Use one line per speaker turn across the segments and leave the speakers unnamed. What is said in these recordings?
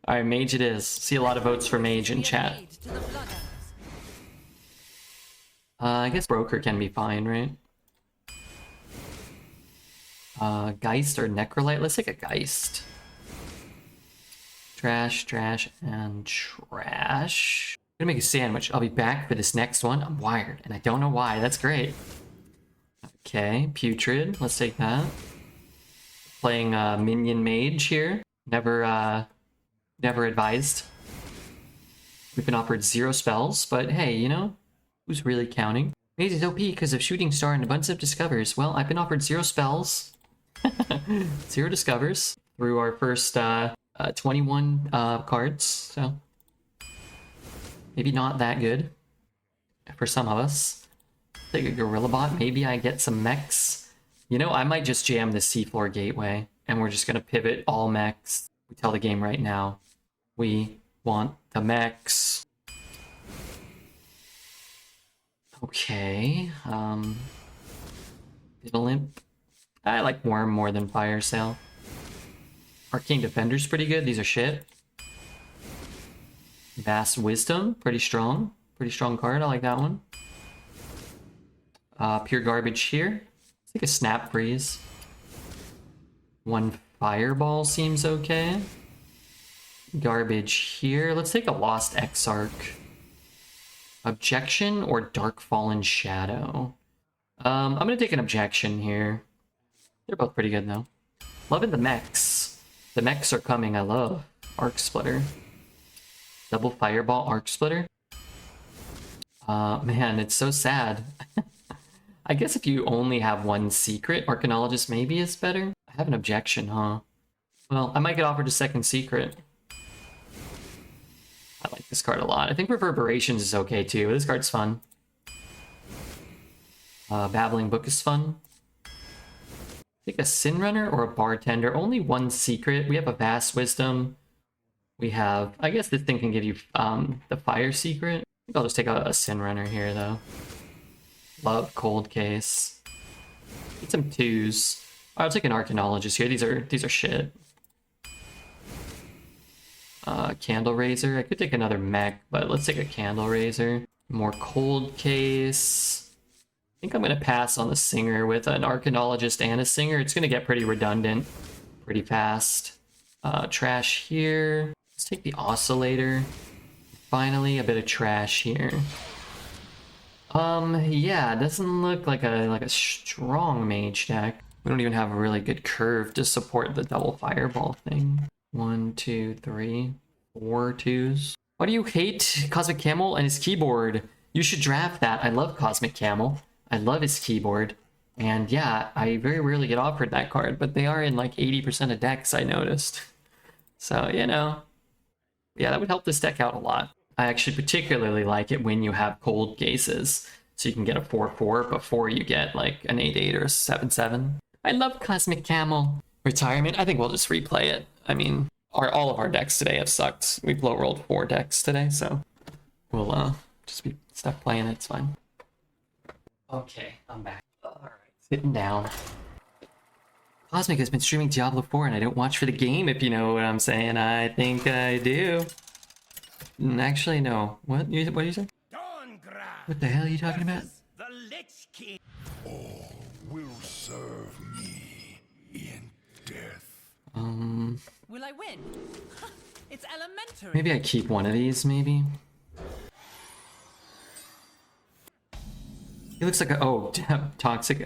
Alright, Mage it is. See a lot of votes for Mage in chat. I guess Broker can be fine, right? Geist or Necrolite? Let's take a Geist. Trash, trash, and trash. I'm gonna make a sandwich. I'll be back for this next one. I'm wired, and I don't know why. That's great. Okay, Putrid. Let's take that. Playing Minion Mage here. Never advised. We've been offered 0 spells, but hey, you know, who's really counting? Mage is OP because of Shooting Star and a bunch of discovers. Well, I've been offered 0 spells. 0 discovers through our first 21 cards, so maybe not that good for some of us. Take a Gorilla Bot, maybe I get some mechs. You know, I might just jam the Seafloor Gateway, and we're just gonna pivot all mechs. We tell the game right now, we want the mechs. Okay, Fiddle Imp. I like Worm more than Fire Sail. Arcane Defender's pretty good, these are shit. Vast Wisdom, pretty strong. Pretty strong card, I like that one. Pure Garbage here. Let's take a Snap Freeze. 1 Fireball seems okay. Garbage here. Let's take a Lost Exarch. Objection or Dark Fallen Shadow? I'm gonna take an Objection here. They're both pretty good though. Loving the mechs. The mechs are coming, I love. Arc Splitter. Double Fireball Arc Splitter. Man, it's so sad. I guess if you only have 1 secret, Arcanologist maybe is better. I have an Objection, huh? Well, I might get offered a 2nd secret. I like this card a lot. I think Reverberations is okay too. This card's fun. Babbling Book is fun. Take a Sin Runner or a Bartender. Only 1 secret. We have a Vast Wisdom. We have... I guess this thing can give you the Fire Secret. I think I'll just take a Sin Runner here though. Love Cold Case. Get some 2s. I'll take an Arcanologist here. These are shit. Candle Raiser. I could take another mech, but let's take a Candle Raiser. More Cold Case. I think I'm gonna pass on the Singer with an Arcanologist and a Singer. It's gonna get pretty redundant pretty fast. Trash here. Let's take the Oscillator. Finally, a bit of trash here. Yeah, it doesn't look like a strong Mage deck. We don't even have a really good curve to support the double Fireball thing. 1, 2, 3, 4 2s. Why do you hate Cosmic Camel and his keyboard? You should draft that. I love Cosmic Camel. I love his keyboard. And yeah, I very rarely get offered that card, but they are in like 80% of decks, I noticed. So, you know, yeah, that would help this deck out a lot. I actually particularly like it when you have Cold Cases, so you can get a 4/4 before you get like an 8/8 or a 7/7. I love Cosmic Camel. Retirement, I think we'll just replay it. I mean, all of our decks today have sucked. We've low rolled 4 decks today, so we'll just be stuck playing it. It's fine. Okay, I'm back. Alright, sitting down. Cosmic has been streaming Diablo 4 and I don't watch for the game, if you know what I'm saying. I think I do. Actually, no. What do you say? What the hell are you talking about?
The Lich King.
All will serve me in death.
Will I win? It's elementary.
Maybe I keep one of these, maybe? He looks like a... Toxic...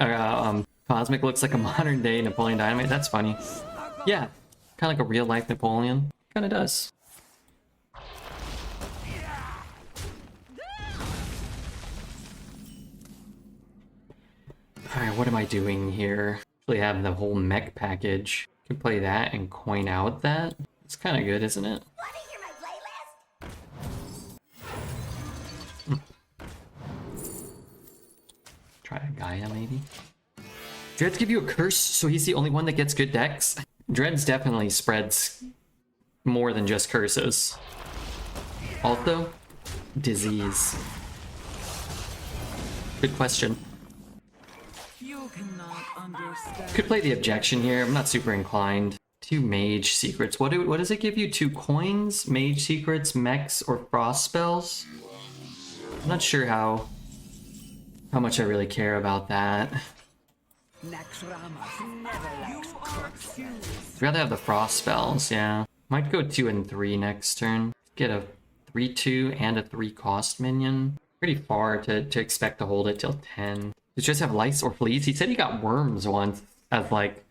Cosmic looks like a modern day Napoleon Dynamite. That's funny. Yeah. Kind of like a real life Napoleon. Kind of does. Alright, what am I doing here? Actually have the whole mech package. Can play that and coin out that. It's kind of good, isn't it?
Want to hear my playlist?
Try a Gaia, maybe? Dreads give you a curse, so he's the only one that gets good decks? Dreads definitely spreads more than just curses. Also, disease. Good question.
You cannot understand.
Could play the objection here. I'm not super inclined 2 mage secrets. What does it give you? 2 coins, mage secrets, mechs, or frost spells? I'm not sure how much I really care about that. I'd rather have the frost spells, yeah. Might go 2 and 3 next turn. Get a 3/2 and a 3 cost minion. Pretty far to expect to hold it till 10. Does just have lice or fleas? He said he got worms once as like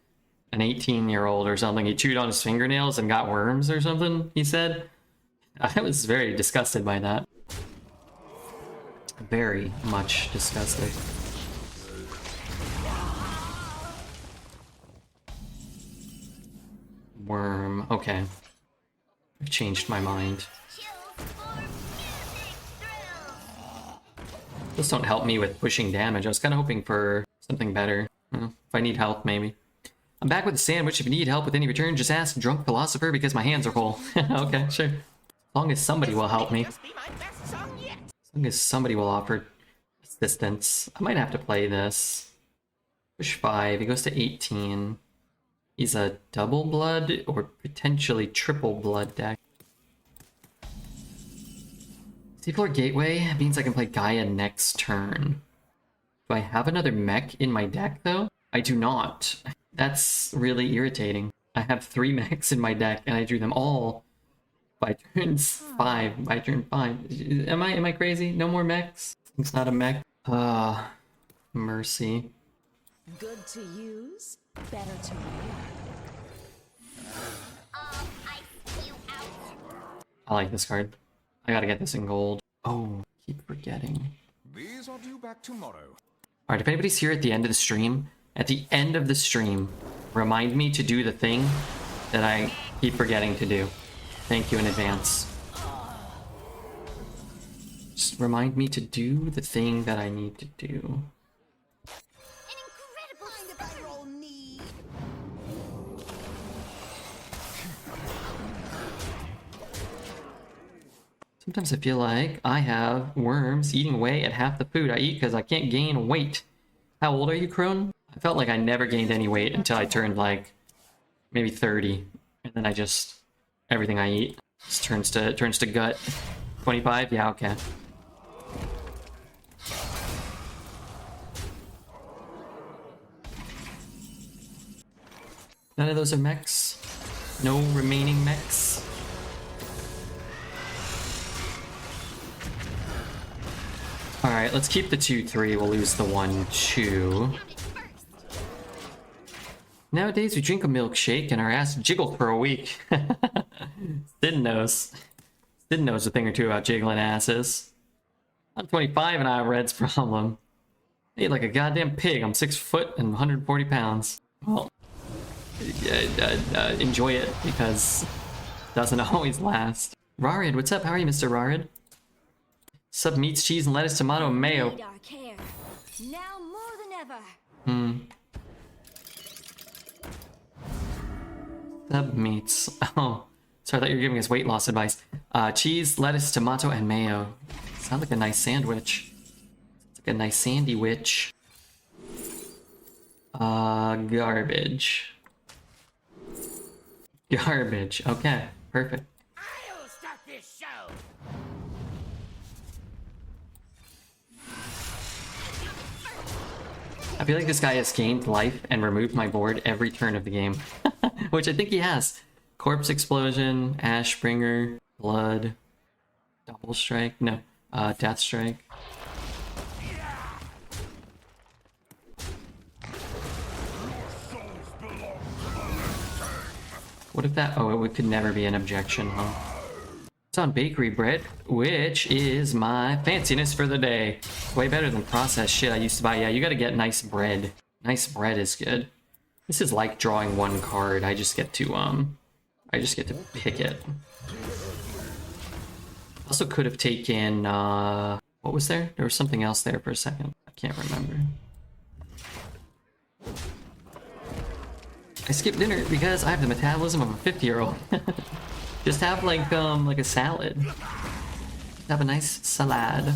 an 18-year-old or something. He chewed on his fingernails and got worms or something, he said. I was very disgusted by that. Very much disgusted. Worm, okay. I've changed my mind. Those don't help me with pushing damage. I was kind of hoping for something better. If I need help, maybe. I'm back with a sandwich. If you need help with any return, just ask Drunk Philosopher because my hands are full. Okay, sure. As long as somebody will help me. As long as somebody will offer assistance. I might have to play this. Push 5. He goes to 18. He's a double blood or potentially triple blood deck. C4 Gateway means I can play Gaia next turn. Do I have another mech in my deck though? I do not. That's really irritating. I have 3 mechs in my deck and I drew them all by turn 5. By turn 5. Am I crazy? No more mechs? It's not a mech. Mercy.
Good to use, better to wear.
I like this card. I gotta get this in gold. Oh, keep forgetting.
These are due back tomorrow.
Alright, if anybody's here at the end of the stream, remind me to do the thing that I keep forgetting to do. Thank you in advance. Just remind me to do the thing that I need to do. Sometimes I feel like I have worms eating away at half the food I eat because I can't gain weight. How old are you, Crone? I felt like I never gained any weight until I turned like maybe 30. And then everything I eat just turns to gut. 25? Yeah, okay. None of those are mechs. No remaining mechs. Alright, let's keep the 2/3. We'll lose the 1/2. Nowadays, we drink a milkshake and our ass jiggled for a week. Sid knows. Sid knows a thing or two about jiggling asses. I'm 25 and I have Red's problem. I eat like a goddamn pig. I'm 6 foot and 140 pounds. Well, enjoy it because it doesn't always last. Rarid, what's up? How are you, Mr. Rarid? Sub meats, cheese, and lettuce, tomato, and mayo.
Now more than ever.
Sub meats. Oh, sorry, I thought you were giving us weight loss advice. Cheese, lettuce, tomato, and mayo. Sounds like a nice sandwich. It's like a nice sandy witch. Garbage. Garbage. Okay, perfect.
I'll start this show.
I feel like this guy has gained life and removed my board every turn of the game. Which I think he has. Corpse Explosion, Ashbringer, Blood, Double Strike, no, Death Strike. What if that, oh, it could never be an objection, huh? It's on bakery bread, which is my fanciness for the day. Way better than processed shit I used to buy. Yeah, you gotta get nice bread. Nice bread is good. This is like drawing one card. I just get to pick it. Also could have taken, what was there? There was something else there for a second. I can't remember. I skipped dinner because I have the metabolism of a 50-year-old. Just have like a salad. Have a nice salad.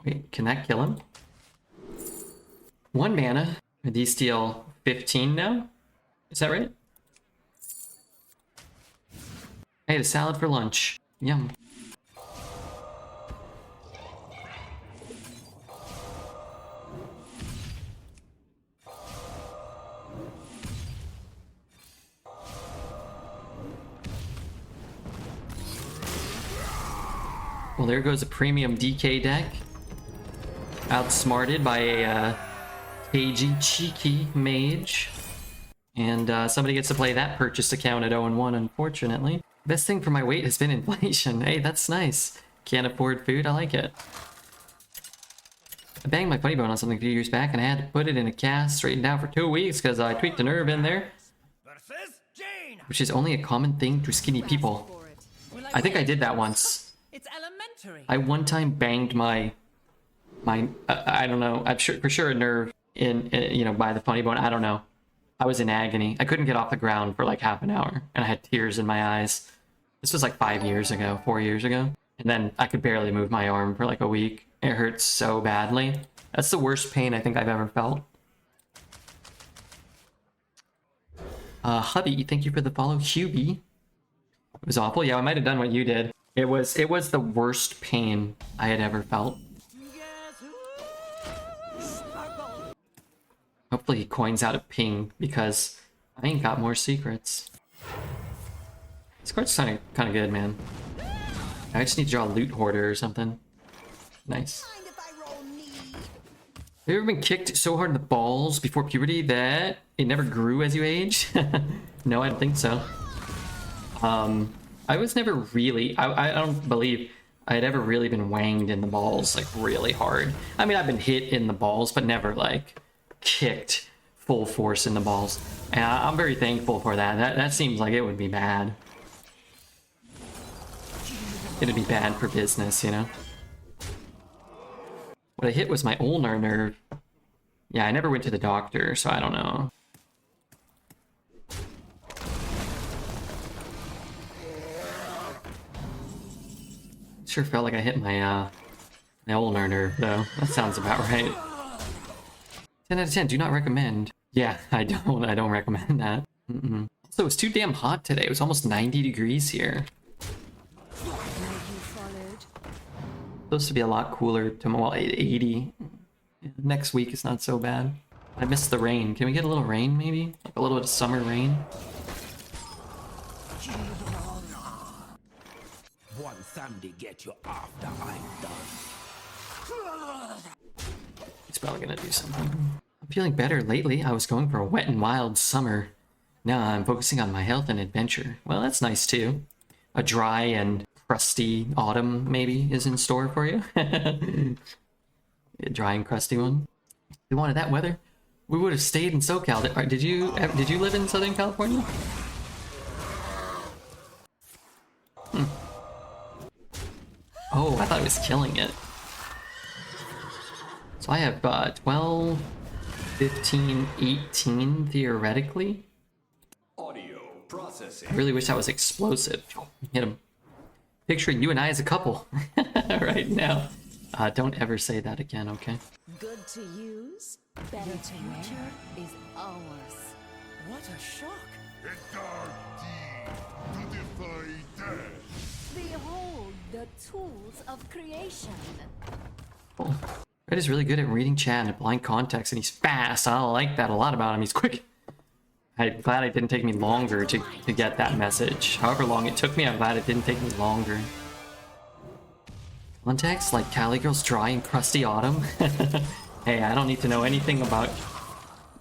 Wait, can that kill him? 1 mana. These deal 15 now? Is that right? I ate a salad for lunch. Yum. Well, there goes a premium DK deck. Outsmarted by a cagey, cheeky mage. And somebody gets to play that purchased account at 0-1, unfortunately. Best thing for my weight has been inflation. Hey, that's nice. Can't afford food, I like it. I banged my funny bone on something a few years back and I had to put it in a cast, straightened out for 2 weeks because I tweaked a nerve in there. Which is only a common thing to skinny people. I think I did that once.
It's elementary.
I one time banged my I don't know, I'm sure for sure a nerve in you know, by the funny bone. I don't know. I was in agony. I couldn't get off the ground for like half an hour and I had tears in my eyes. This was like 5 years ago, 4 years ago. And then I could barely move my arm for like a week. It hurt so badly. That's the worst pain I think I've ever felt. Hubby, thank you for the follow. Hubie. It was awful. Yeah, I might have done what you did. It was the worst pain I had ever felt. Hopefully he coins out a ping because I ain't got more secrets. This card's kind of good, man. I just need to draw a loot hoarder or something. Nice. Have you ever been kicked so hard in the balls before puberty that it never grew as you age? No, I don't think so. I was never really, I don't believe I had ever really been wanged in the balls like really hard. I mean, I've been hit in the balls, but never like kicked full force in the balls. And I'm very thankful for that. That seems like it would be bad. It'd be bad for business, you know? What I hit was my ulnar nerve. Yeah, I never went to the doctor, so I don't know. Sure felt like I hit my my ulnar nerve, though. That sounds about right. 10 out of 10, do not recommend. Yeah, I don't recommend that. Also, it was too damn hot today. It was almost 90 degrees here. Supposed to be a lot cooler tomorrow. Well, 80. Next week is not so bad. I missed the rain. Can we get a little rain, maybe? Like a little bit of summer rain?
One Sunday get you after I'm done.
He's probably gonna do something. I'm feeling better lately. I was going for a wet and wild summer. Now I'm focusing on my health and adventure. Well, that's nice too. A dry and crusty autumn maybe is in store for you. A dry and crusty one. If we wanted that weather, we would have stayed in SoCal. Did you live in Southern California? Oh, I thought it was killing it. So I have 12, 15, 18 theoretically.
Audio processing.
I really wish that was explosive. Hit him. Picturing you and I as a couple right now. Don't ever say that again, okay?
Good to use, better to wear is ours.
What a shock.
A dark deed to defy death.
Behold the tools of creation.
Cool. Red is really good at reading chat and blind context, and he's fast. I like that a lot about him. He's quick. I'm glad it didn't take me longer to get that message. However long it took me, I'm glad it didn't take me longer. Context like Cali Girl's dry and crusty autumn. Hey, I don't need to know anything about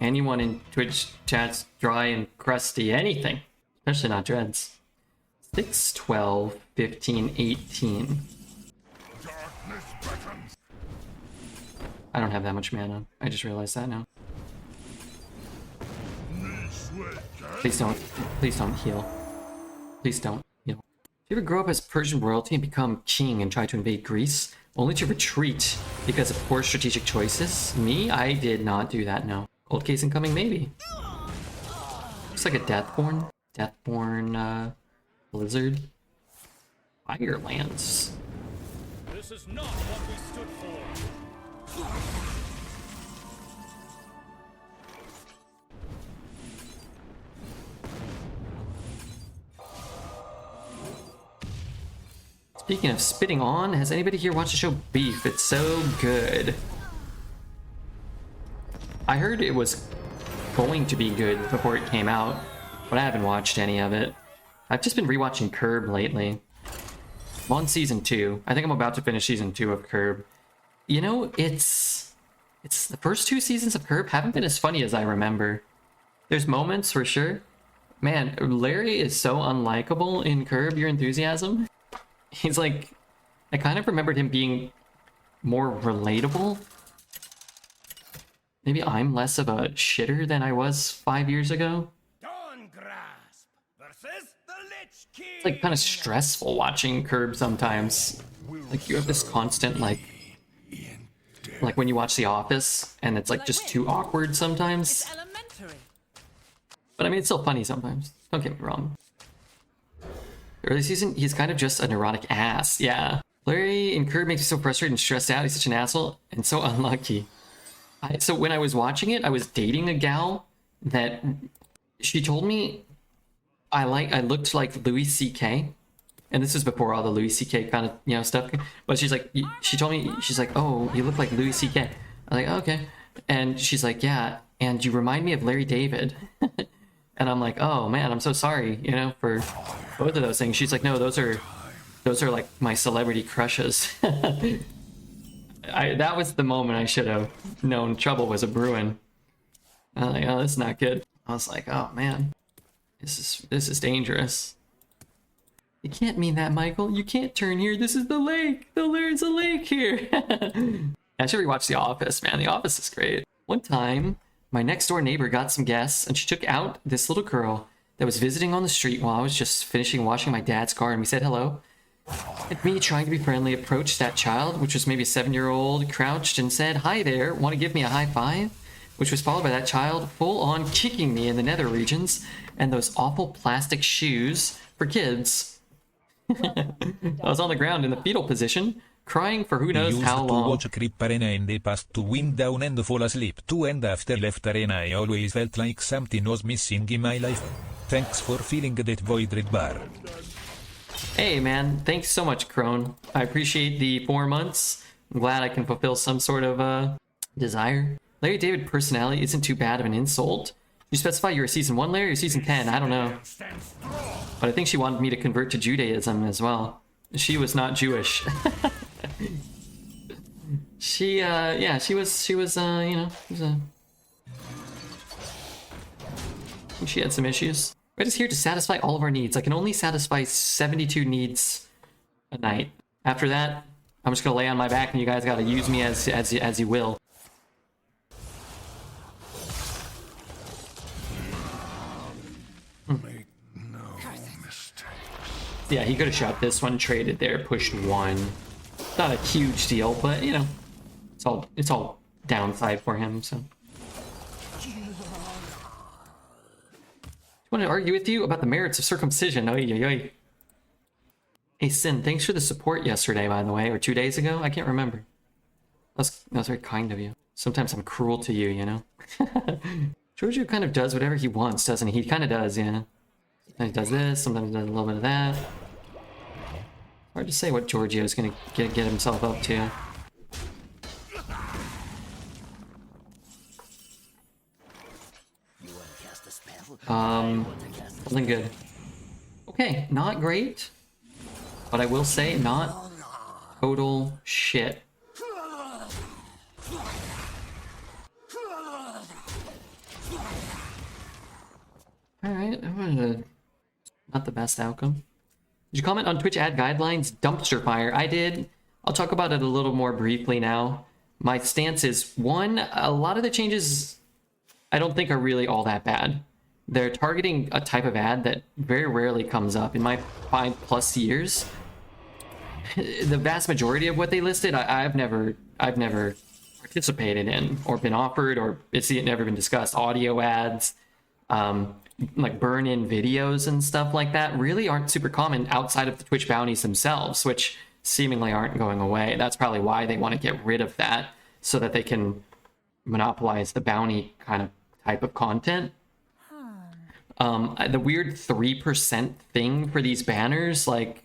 anyone in Twitch chat's dry and crusty anything. Especially not dreads. 6, 12, 15, 18. I don't have that much mana. I just realized that now. Please don't heal. Please don't heal. Did you ever grow up as Persian royalty and become king and try to invade Greece, only to retreat because of poor strategic choices? Me? I did not do that, no. Cold case incoming, maybe. Looks like a Deathborn, Blizzard. Firelands.
This is not what we stood for.
Speaking of spitting on, has anybody here watched the show Beef? It's so good. I heard it was going to be good before it came out, but I haven't watched any of it. I've just been rewatching Curb lately. I'm on season 2. I think I'm about to finish season 2 of Curb. You know, it's the first 2 seasons of Curb haven't been as funny as I remember. There's moments for sure. Man, Larry is so unlikable in Curb Your Enthusiasm. He's like, I kind of remembered him being more relatable. Maybe I'm less of a shitter than I was 5 years ago.
Dawn Grasp versus the Lich King.
It's like kind of stressful watching Curb sometimes. Like you have this constant like when you watch The Office and it's like just too awkward sometimes.
It's elementary.
But I mean, it's still funny sometimes. Don't get me wrong. Early season, he's kind of just a neurotic ass. Yeah. Larry in Curb makes me so frustrated and stressed out. He's such an asshole and so unlucky. So when I was watching it, I was dating a gal that she told me I looked like Louis C.K. And this was before all the Louis C.K. kind of, you know, stuff. But she's like, she told me, she's like, oh, you look like Louis C.K. I'm like, oh, okay. And she's like, yeah, and you remind me of Larry David. And I'm like, oh man, I'm so sorry, you know, for both of those things. She's like, no, those are like my celebrity crushes. That was the moment I should have known trouble was a brewing. I was like, oh, this is not good. I was like, oh man, this is dangerous. You can't mean that, Michael. You can't turn here. This is the lake. There's a lake here. I should rewatch The Office, man. The Office is great. One time, my next door neighbor got some guests, and she took out this little girl that was visiting on the street while I was just finishing washing my dad's car, and we said hello. And me, trying to be friendly, approached that child, which was maybe a 7-year-old, crouched and said, hi there, want to give me a high five? Which was followed by that child full-on kicking me in the nether regions, and those awful plastic shoes for kids. I was on the ground in the fetal position, crying for who knows how long.
I used to watch Creep Arena in the past to wind down and fall asleep too, and after left Arena I always felt like something was missing in my life. Thanks for filling that void, Red Bar.
Hey man, thanks so much, Crone. I appreciate the 4 months. I'm glad I can fulfill some sort of desire. Larry David personality isn't too bad of an insult. You specify you're a season 1 Larry or season 10, I don't know. But I think she wanted me to convert to Judaism as well. She was not Jewish. She was, you know, she had some issues. We're just here to satisfy all of our needs. I can only satisfy 72 needs a night. After that, I'm just gonna lay on my back and you guys gotta use me as you will. Yeah, he could have shot this one, traded there, pushed 1. Not a huge deal, but you know, it's all downside for him. So, I want to argue with you about the merits of circumcision. Oy, oy, oy. Hey Sin, thanks for the support yesterday, by the way, or 2 days ago. I can't remember. That was very kind of you. Sometimes I'm cruel to you, you know. Giorgio kind of does whatever he wants, doesn't he? He kind of does, yeah. Sometimes he does this, sometimes he does a little bit of that. Hard to say what Giorgio's gonna get himself up to. Something good. Okay, not great. But I will say, not total shit. Alright, not the best outcome. Did you comment on Twitch ad guidelines? Dumpster fire. I did. I'll talk about it a little more briefly now. My stance is, 1, a lot of the changes I don't think are really all that bad. They're targeting a type of ad that very rarely comes up. In my 5+ years, the vast majority of what they listed, I've never participated in or been offered, or it's never been discussed. Audio ads, like burn-in videos and stuff like that really aren't super common outside of the Twitch bounties themselves, which seemingly aren't going away. That's probably why they want to get rid of that, so that they can monopolize the bounty kind of type of content. The weird 3% thing for these banners, like,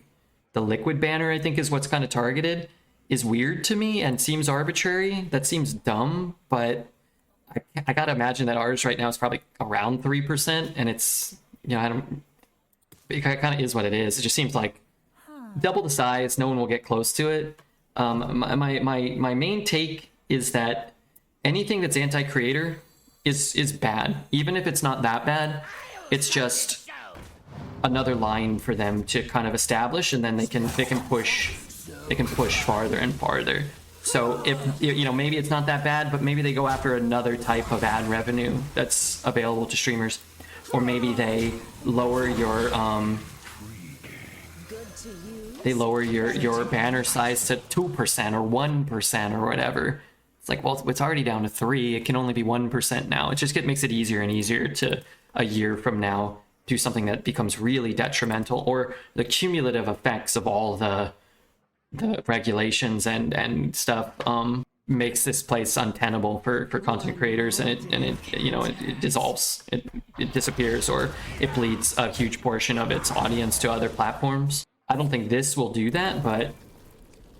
the liquid banner, I think, is what's kind of targeted, is weird to me and seems arbitrary. That seems dumb, but I gotta imagine that ours right now is probably around 3%, and it's, you know, it kind of is what it is. It just seems like double the size, no one will get close to it. My main take is that anything that's anti-creator is bad. Even if it's not that bad, it's just another line for them to kind of establish, and then they can push farther and farther. So if, you know, maybe it's not that bad, but maybe they go after another type of ad revenue that's available to streamers, or maybe they lower your your banner size to 2% or 1% or whatever. It's like, well, it's already down to 3. It can only be 1% now. It just makes it easier and easier to, a year from now, do something that becomes really detrimental, or the cumulative effects of all the regulations and stuff makes this place untenable for content creators, and it you know, it dissolves, it disappears, or it bleeds a huge portion of its audience to other platforms. I don't think this will do that, but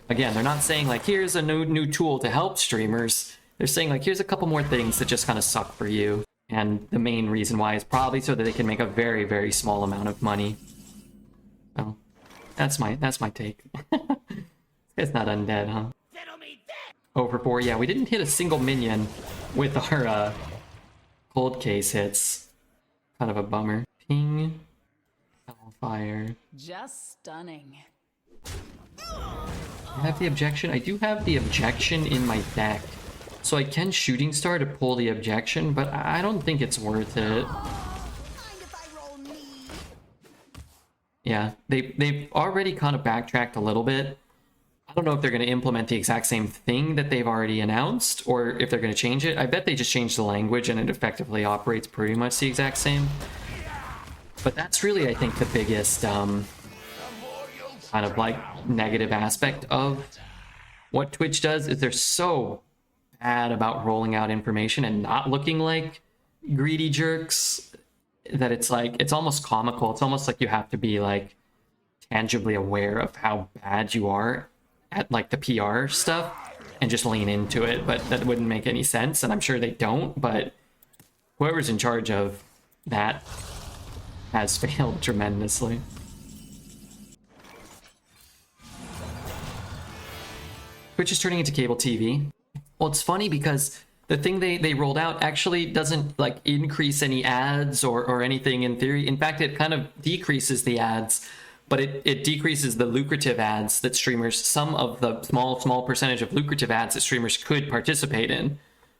again, they're not saying like, here's a new tool to help streamers. They're saying like, here's a couple more things that just kind of suck for you, and the main reason why is probably so that they can make a very, very small amount of money. So that's my take. It's not undead, huh? Over 4. Yeah, we didn't hit a single minion with our cold case hits. Kind of a bummer. Ping. Hellfire.
Just stunning.
I have the objection. I do have the objection in my deck, so I can shooting star to pull the objection, but I don't think it's worth it. Yeah, they've already kind of backtracked a little bit. I don't know if they're going to implement the exact same thing that they've already announced, or if they're going to change it. I bet they just changed the language and it effectively operates pretty much the exact same. But that's really, I think, the biggest kind of like negative aspect of what Twitch does, is they're so bad about rolling out information and not looking like greedy jerks that it's like, it's almost comical. It's almost like you have to be like tangibly aware of how bad you are at like the PR stuff and just lean into it, but that wouldn't make any sense, and I'm sure they don't, but whoever's in charge of that has failed tremendously. Twitch is turning into cable TV. Well, it's funny because the thing they rolled out actually doesn't like increase any ads or anything in theory. In fact, it kind of decreases the ads, but it decreases the lucrative ads that streamers, some of the small percentage of lucrative ads that streamers could participate in,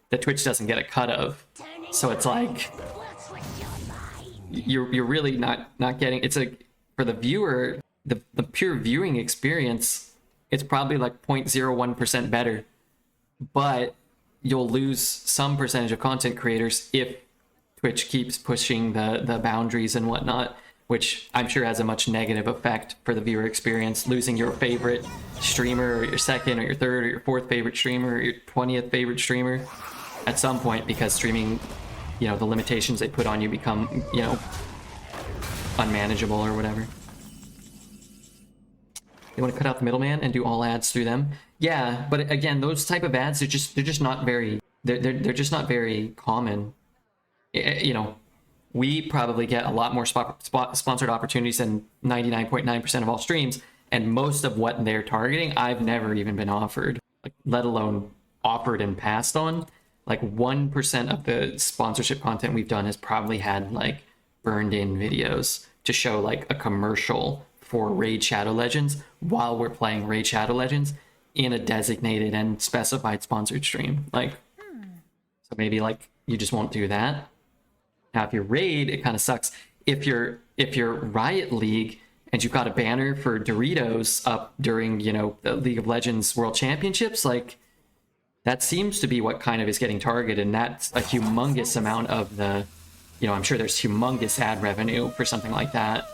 that Twitch doesn't get a cut of. So it's like, you're really not getting, it's like, for the viewer, the pure viewing experience, it's probably like 0.01% better, but you'll lose some percentage of content creators if Twitch keeps pushing the boundaries and whatnot, which I'm sure has a much negative effect for the viewer experience. Losing your favorite streamer, or your second, or your third, or your fourth favorite streamer, or your 20th favorite streamer at some point, because streaming, you know, the limitations they put on you become, you know, unmanageable or whatever. They want to cut out the middleman and do all ads through them. Yeah, but again, those type of ads, they're just not very, they're just not very common. You know, we probably get a lot more sponsored opportunities than 99.9% of all streams, and most of what they're targeting, I've never even been offered, like, let alone offered and passed on. Like 1% of the sponsorship content we've done has probably had like burned in videos to show like a commercial for Raid Shadow Legends while we're playing Raid Shadow Legends in a designated and specified sponsored stream. Like, so maybe like you just won't do that. Now, if you're Raid, it kind of sucks. If you're Riot League and you've got a banner for Doritos up during, you know, the League of Legends World Championships, like, that seems to be what kind of is getting targeted, and that's a humongous amount of the, you know, I'm sure there's humongous ad revenue for something like that.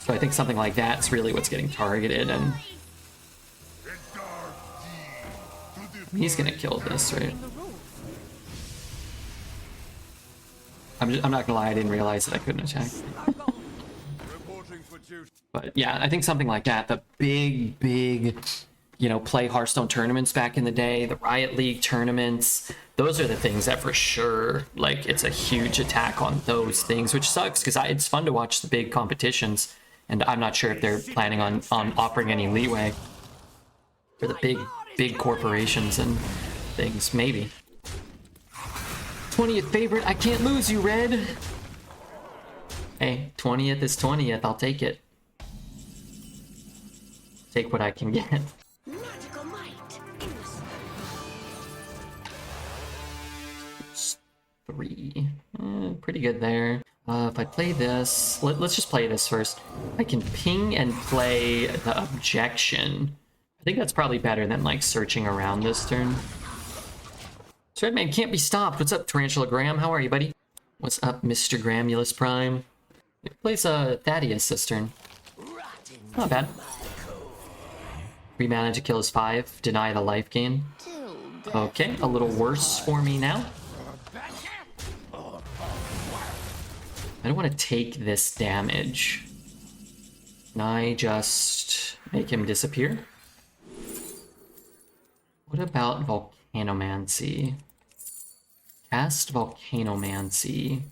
So I think something like that's really what's getting targeted, and he's gonna kill this, right? I'm not gonna lie, I didn't realize that I couldn't attack.
Reporting for duty.
But yeah, I think something like that. The big, you know, play Hearthstone tournaments back in the day, the Riot League tournaments, those are the things that for sure, like, it's a huge attack on those things, which sucks because it's fun to watch the big competitions, and I'm not sure if they're planning on offering any leeway for the big corporations and things. Maybe. 20th favorite, I can't lose you, Red. Hey, 20th is 20th, I'll take it. Take what I can get.
Magical might.
It's 3. Pretty good there. If I play this, let's just play this first. I can ping and play the objection. I think that's probably better than like searching around this turn. So Redman can't be stopped. What's up, Tarantula Graham? How are you, buddy? What's up, Mr. Gramulus Prime? He plays Thaddeus this turn. Not bad. 3 mana to kill his 5. Deny the life gain. Okay, a little worse for me now. I don't want to take this damage. Can I just make him disappear? What about Volcanomancy? Cast Volcanomancy.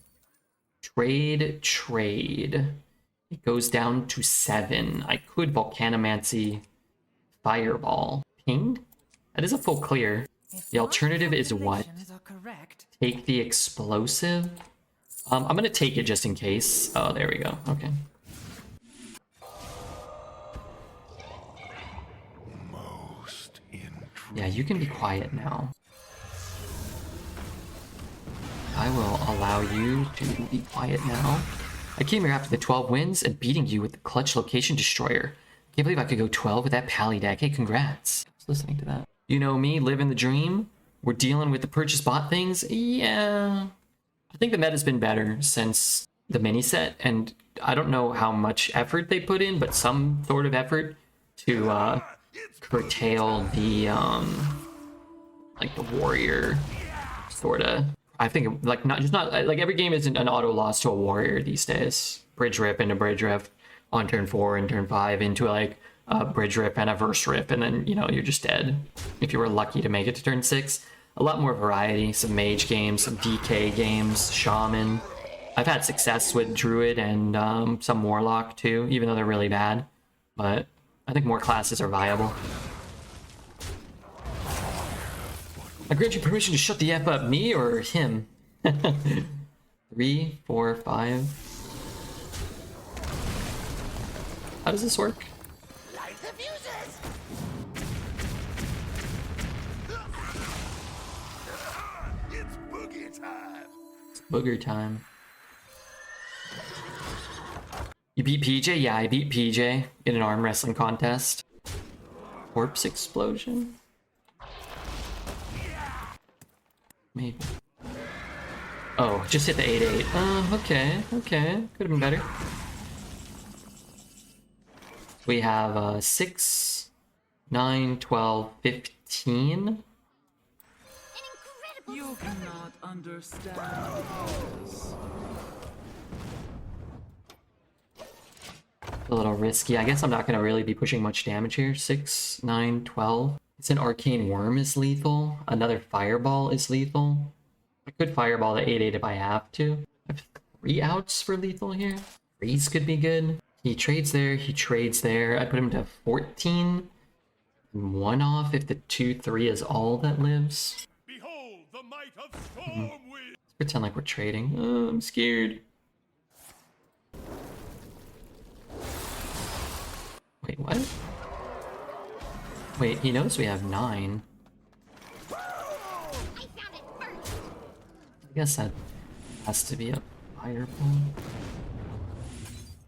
Trade. It goes down to 7. I could Volcanomancy Fireball. Ping? That is a full clear. The alternative is what? Take the explosive? I'm gonna take it just in case. Oh, there we go. Okay. Yeah, you can be quiet now. I will allow you to be quiet now. I came here after the 12 wins and beating you with the clutch location destroyer. Can't believe I could go 12 with that pally deck. Hey, congrats. I was listening to that. You know me, living the dream. We're dealing with the purchase bot things. Yeah. I think the meta's been better since the mini set, and I don't know how much effort they put in, but some sort of effort to curtail the like the warrior sorta. I think like not like every game isn't an auto loss to a warrior these days. Bridge rip into bridge rip on turn 4 and turn 5 into like a bridge rip and a verse rip, and then you know you're just dead if you were lucky to make it to turn 6. A lot more variety, some mage games, some DK games, shaman. I've had success with druid and some warlock too, even though they're really bad. But I think more classes are viable. I grant you permission to shut the F up, me or him? 3, 4, 5. How does this work?
Light the fuses! It's boogie time!
It's booger time. You beat PJ? Yeah, I beat PJ in an arm wrestling contest. Corpse explosion? Maybe. Oh, just hit the 8-8. Okay. Could have been better. We have 6, 9, 12, 15.
You cannot understand.
A little risky. I guess I'm not going to really be pushing much damage here. 6, 9, 12. It's an Arcane Worm is lethal. Another Fireball is lethal. I could Fireball the 8-8 if I have to. I have 3 outs for lethal here. Freeze could be good. He trades there, he trades there. I put him to 14. And 1 off if the 2-3 is all that lives.
Behold the might of Stormwind!
Let's pretend like we're trading. Oh, I'm scared. Wait, what? Wait, he knows we have 9. I guess that has to be a fireball.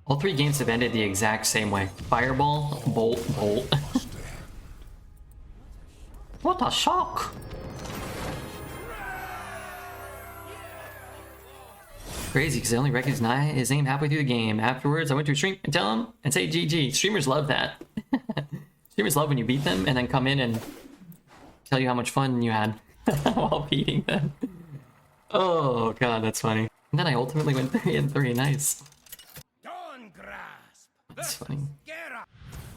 All 3 games have ended the exact same way. Fireball, bolt, bolt. What a shock! Crazy, because I only recognized his name halfway through the game. Afterwards, I went to a stream and tell him and say GG. Streamers love that. Streamers love when you beat them and then come in and tell you how much fun you had while beating them. Oh god, that's funny. And then I ultimately went 3-3. Nice.
Dawn grasp!
That's funny.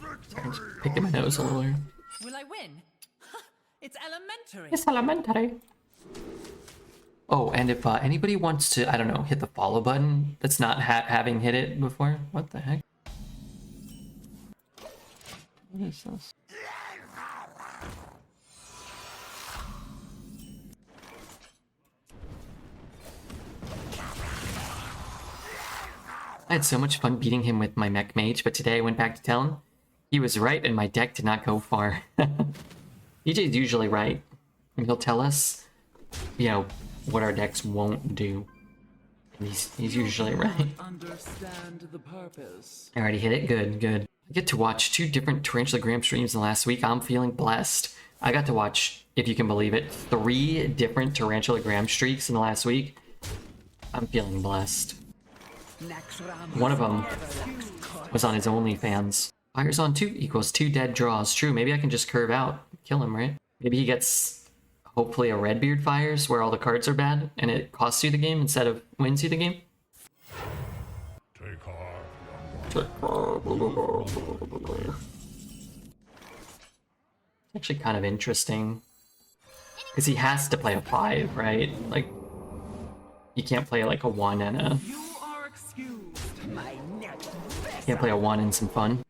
Victory!
Picking my nose a little here.
Will I win? It's elementary.
It's elementary. Oh, and if anybody wants to, I don't know, hit the follow button that's not having hit it before. What the heck? What is this? I had so much fun beating him with my mech mage, but today I went back to tell him he was right and my deck did not go far. EJ's usually right, and he'll tell us, you know, what our decks won't do. And he's usually right.
Understand the purpose.
I already hit it. Good, good. I get to watch 2 different Tarantula Gram streams in the last week. I'm feeling blessed. I got to watch, if you can believe it, 3 different Tarantula Gram streaks in the last week. I'm feeling blessed. One of them was on his OnlyFans. Fires on 2 equals 2 dead draws. True, maybe I can just curve out. Kill him, right? Maybe he gets, hopefully, a Redbeard fires where all the cards are bad and it costs you the game instead of wins you the game.
Take heart.
It's actually kind of interesting. Because he has to play a 5, right? Like, you can't play like a 1 and a...
You are excused.
Can't play a 1 and some fun.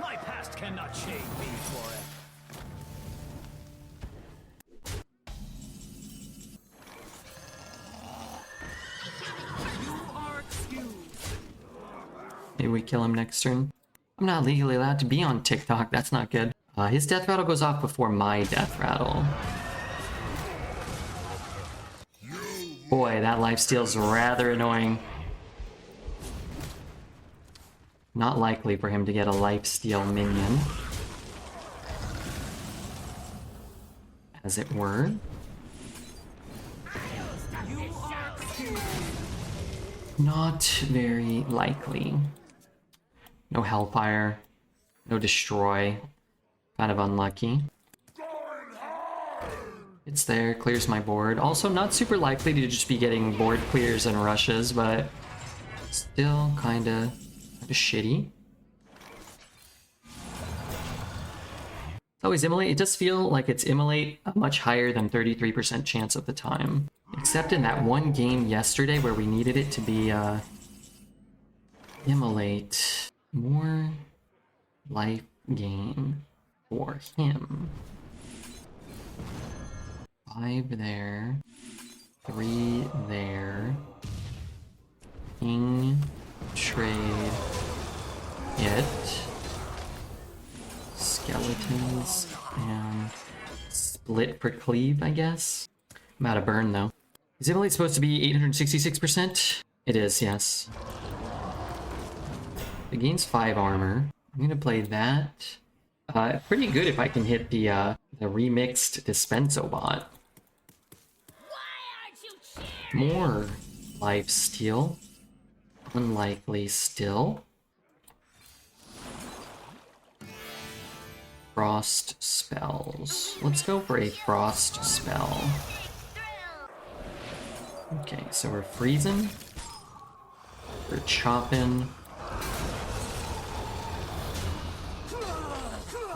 My past cannot shame me forever.
You are excused.
Maybe we kill him next turn. I'm not legally allowed to be on TikTok. That's not good. His death rattle goes off before my death rattle. Boy, that lifesteal's rather annoying. Not likely for him to get a lifesteal minion. As it were. Not very likely. No Hellfire. No Destroy. Kind of unlucky. It's there, clears my board. Also not super likely to just be getting board clears and rushes, but still kinda shitty. It's always Immolate. It does feel like it's Immolate a much higher than 33% chance of the time. Except in that one game yesterday where we needed it to be Immolate. More life gain for him. 5 there. 3 there. King. Trade. It. Skeletons. And split for cleave, I guess. I'm out of burn, though. Is Immolate supposed to be 866%? It is, yes. It gains 5 armor. I'm gonna play that. Pretty good if I can hit the remixed Dispenso bot. More lifesteal. Unlikely still. Frost spells. Let's go for a frost spell. Okay, so we're freezing. We're chopping.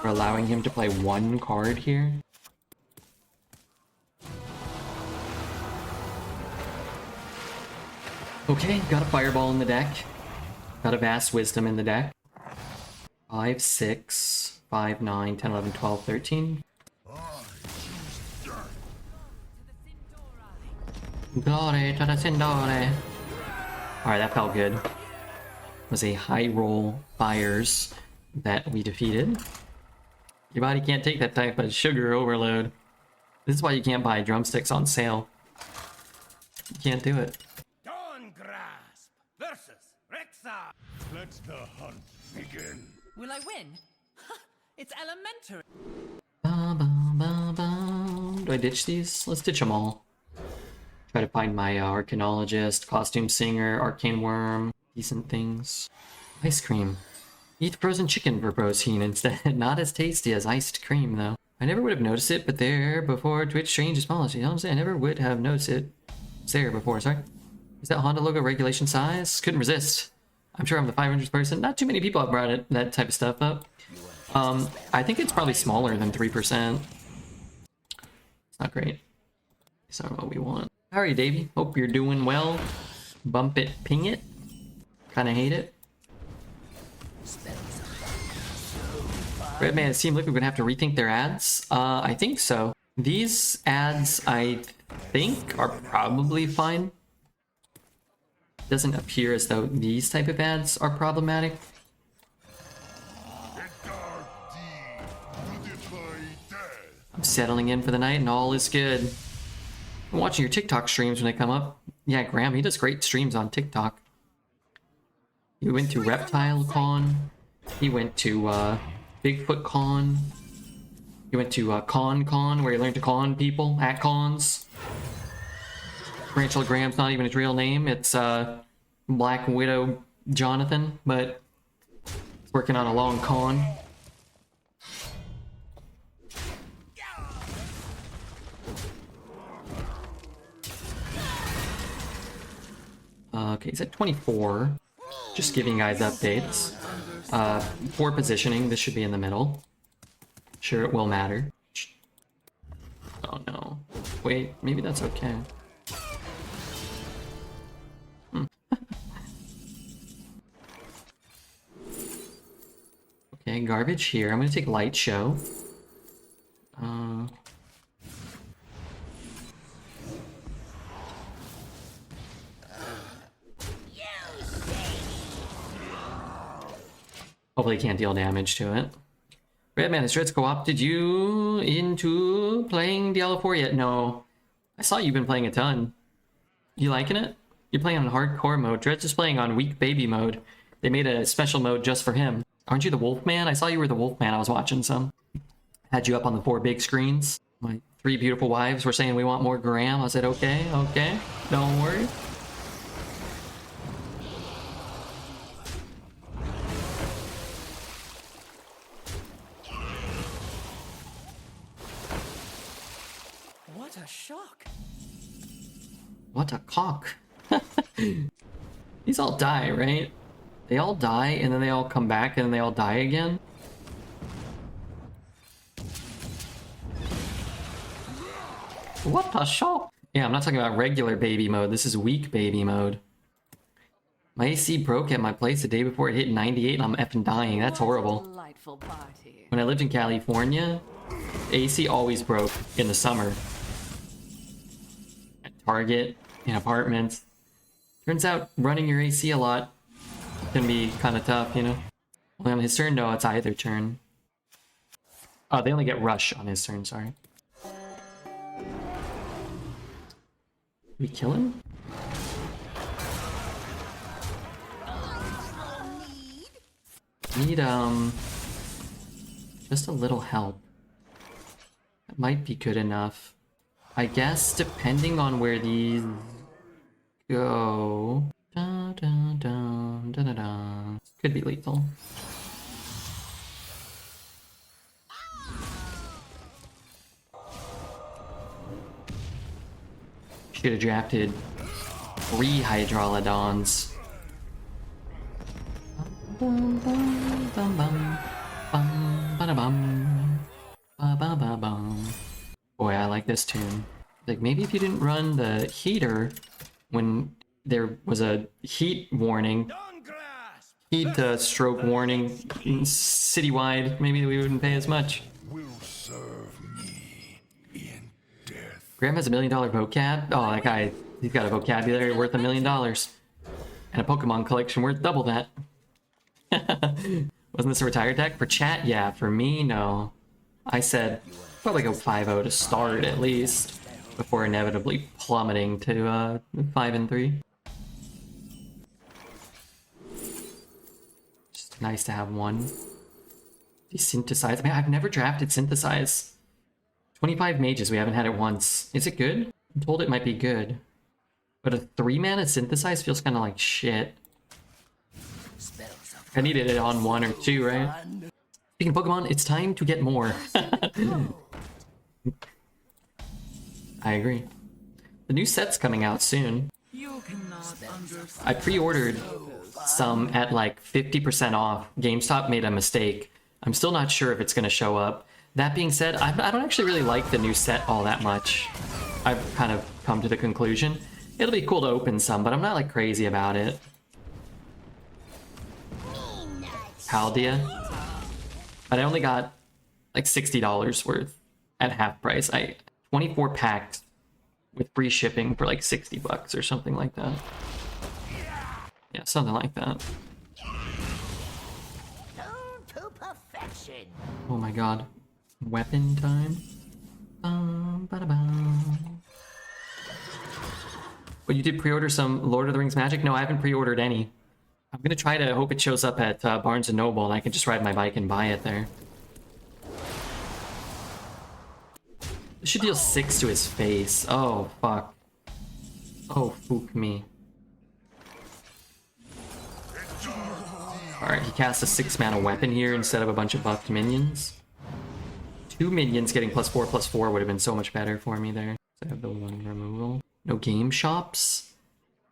We're allowing him to play 1 card here. Okay, got a Fireball in the deck. Got a Vast Wisdom in the deck. 5, 6, 5, 9, 10, 11, 12, 13. Glory to the Sindore. Alright, that felt good. It was a high roll fires that we defeated. Your body can't take that type of sugar overload. This is why you can't buy drumsticks on sale. You can't do it.
Dawn Grasp versus Rexa.
Let the hunt begin.
Will I win? It's elementary.
Ba, ba, ba, ba. Do I ditch these? Let's ditch them all. Try to find my Arcanologist, Costume Singer, Arcane Worm, decent things. Ice cream. Eat frozen chicken for protein instead. Not as tasty as iced cream, though. I never would have noticed it, but there before Twitch changed its policy. You know what I'm saying? I never would have noticed it. It's there before, sorry. Is that Honda logo regulation size? Couldn't resist. I'm sure I'm the 500th person. Not too many people have brought that type of stuff up. I think it's probably smaller than 3%. It's not great. It's not what we want. How are you, Davey? Hope you're doing well. Bump it, ping it. Kinda hate it. Redman, it seemed like we're gonna have to rethink their ads. I think so. These ads, I think, are probably fine. Doesn't appear as though these type of ads are problematic. I'm settling in for the night and all is good. I'm watching your TikTok streams when they come up. Yeah, Graham, he does great streams on TikTok. He went to Reptile Con. He went to Bigfoot Con. He went to Con, where he learned to con people at cons. Rachel Graham's not even his real name. It's Black Widow Jonathan, but he's working on a long con. Okay, he's at 24. Just giving you guys updates. For positioning, this should be in the middle. Sure, it will matter. Oh no. Wait, maybe that's okay. Okay, garbage here. I'm gonna take light show. Hopefully he can't deal damage to it. Redman, is Dreads co-opted you into playing Diablo 4 yet? No. I saw you've been playing a ton. You liking it? You're playing on hardcore mode. Dreads is playing on weak baby mode. They made a special mode just for him. Aren't you the Wolfman? I saw you were the Wolfman. I was watching some. Had you up on the 4 big screens. My 3 beautiful wives were saying we want more Graham. I said, okay, okay. Don't worry.
What a shock.
What a cock. These all die, right? They all die and then they all come back and then they all die again? What a shock. Yeah, I'm not talking about regular baby mode. This is weak baby mode. My AC broke at my place the day before it hit 98 and I'm effing dying. That's horrible.
Delightful party.
When I lived in California, AC always broke in the summer. At Target, in apartments. Turns out running your AC a lot can be kind of tough, you know? Well, on his turn, no, it's either turn. Oh, they only get rush on his turn, sorry. Did we kill him? Need, just a little help. That might be good enough. I guess, depending on where these go. Da, da, da, da, da, da. Could be lethal. Should have drafted 3 Hydralodons. Bum, bum, bum, bum, bum, bada, bum, ba, ba, ba, bum. Boy, I like this tune. Like, maybe if you didn't run the heater when there was a heat warning, heat stroke warning citywide, maybe we wouldn't pay as much.
Will serve me in death.
Graham has $1 million vocab. Oh, that guy, he's got a vocabulary worth $1 million. And a Pokemon collection worth double that. Wasn't this a retired deck? For chat, yeah. For me, no. I said probably go 5-0 to start at least, before inevitably plummeting to 5-3. Just nice to have one. Desynthesize. I mean, I've never drafted Synthesize. 25 mages, we haven't had it once. Is it good? I'm told it might be good. But a 3-mana Synthesize feels kind of like shit. I needed it on 1 or 2, right? Speaking of Pokemon, it's time to get more. I agree. The new set's coming out soon.
You
I pre-ordered some at like 50% off. GameStop made a mistake. I'm still not sure if it's going to show up. That being said, I don't actually really like the new set all that much. I've kind of come to the conclusion. It'll be cool to open some, but I'm not like crazy about it. Haldia. But I only got like $60 worth at half price. 24 packs with free shipping for like $60 or something like that. Yeah, something like that.
To perfection.
Oh my god. Weapon time. Ba-da-bum. But you did pre-order some Lord of the Rings Magic? No, I haven't pre-ordered any. I'm gonna try to hope it shows up at Barnes & Noble and I can just ride my bike and buy it there. This should deal 6 to his face. Oh, fuck. Oh, fuck me. Alright, he cast a 6-mana weapon here instead of a bunch of buffed minions. 2 minions getting +4/+4 would have been so much better for me there. So I have the 1 removal. No game shops?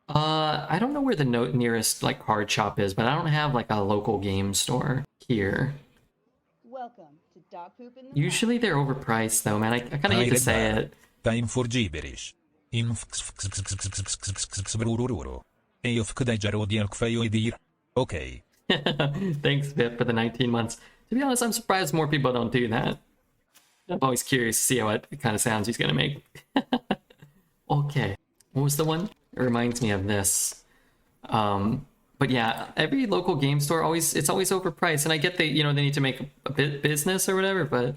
I don't know where the nearest like card shop is, but I don't have like a local game store here.
Welcome to dog poop in the
Usually they're overpriced though, man. I kind of hate to say it.
Time for gibberish. Okay.
Thanks, Vip, for the 19 months. To be honest, I'm surprised more people don't do that. I'm always curious to see what kind of sounds he's gonna make. Okay. What was the one? It reminds me of this. But yeah, every local game store it's always overpriced, and I get they need to make a bit business or whatever, but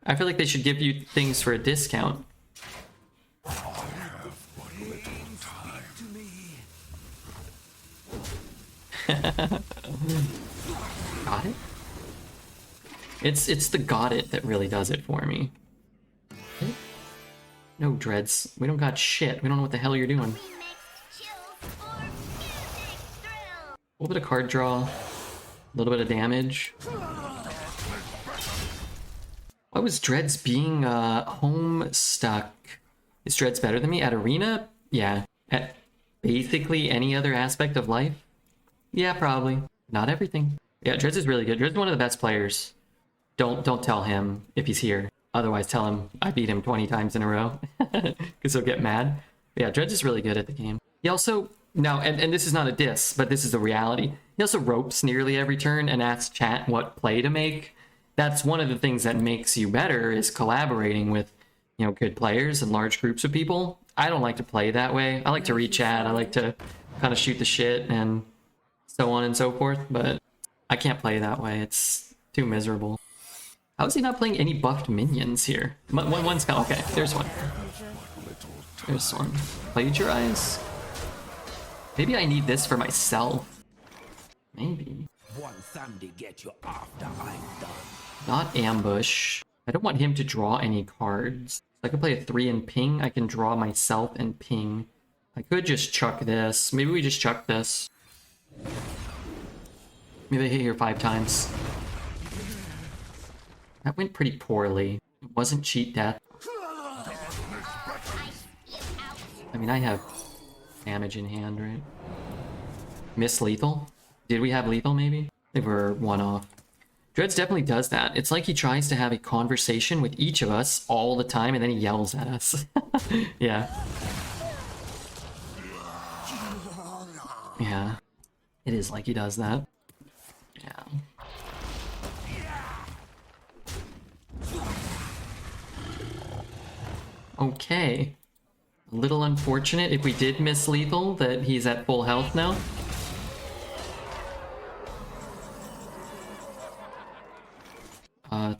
I feel like they should give you things for a discount. Got it? It's the got it that really does it for me. No, Dreads. We don't got shit. We don't know what the hell you're doing. A little bit of card draw. A little bit of damage. Why was Dreads being home stuck? Is Dreads better than me? At Arena? Yeah. At basically any other aspect of life? Yeah, probably. Not everything. Yeah, Dreads is really good. Dreads is one of the best players. Don't tell him if he's here. Otherwise, tell him I beat him 20 times in a row. Because he'll get mad. But yeah, Dredge is really good at the game. He also, now, and this is not a diss, but this is the reality. He also ropes nearly every turn and asks chat what play to make. That's one of the things that makes you better, is collaborating with, good players and large groups of people. I don't like to play that way. I like to read chat. I like to kind of shoot the shit and so on and so forth. But I can't play that way. It's too miserable. How is he not playing any buffed minions here? One's got, okay, there's one. There's one. Plagiarize? Maybe I need this for myself. Maybe.
One Sunday get you after I'm done.
Not ambush. I don't want him to draw any cards. I could play a 3 and ping. I can draw myself and ping. I could just chuck this. Maybe we just chuck this. Maybe I hit here 5 times. That went pretty poorly. It wasn't cheat death. I mean, I have damage in hand, right? Miss lethal? Did we have lethal, maybe? I think we're 1 off. Dreads definitely does that. It's like he tries to have a conversation with each of us all the time, and then he yells at us. Yeah. Yeah. It is like he does that. Yeah. Okay. A little unfortunate if we did miss lethal that he's at full health now.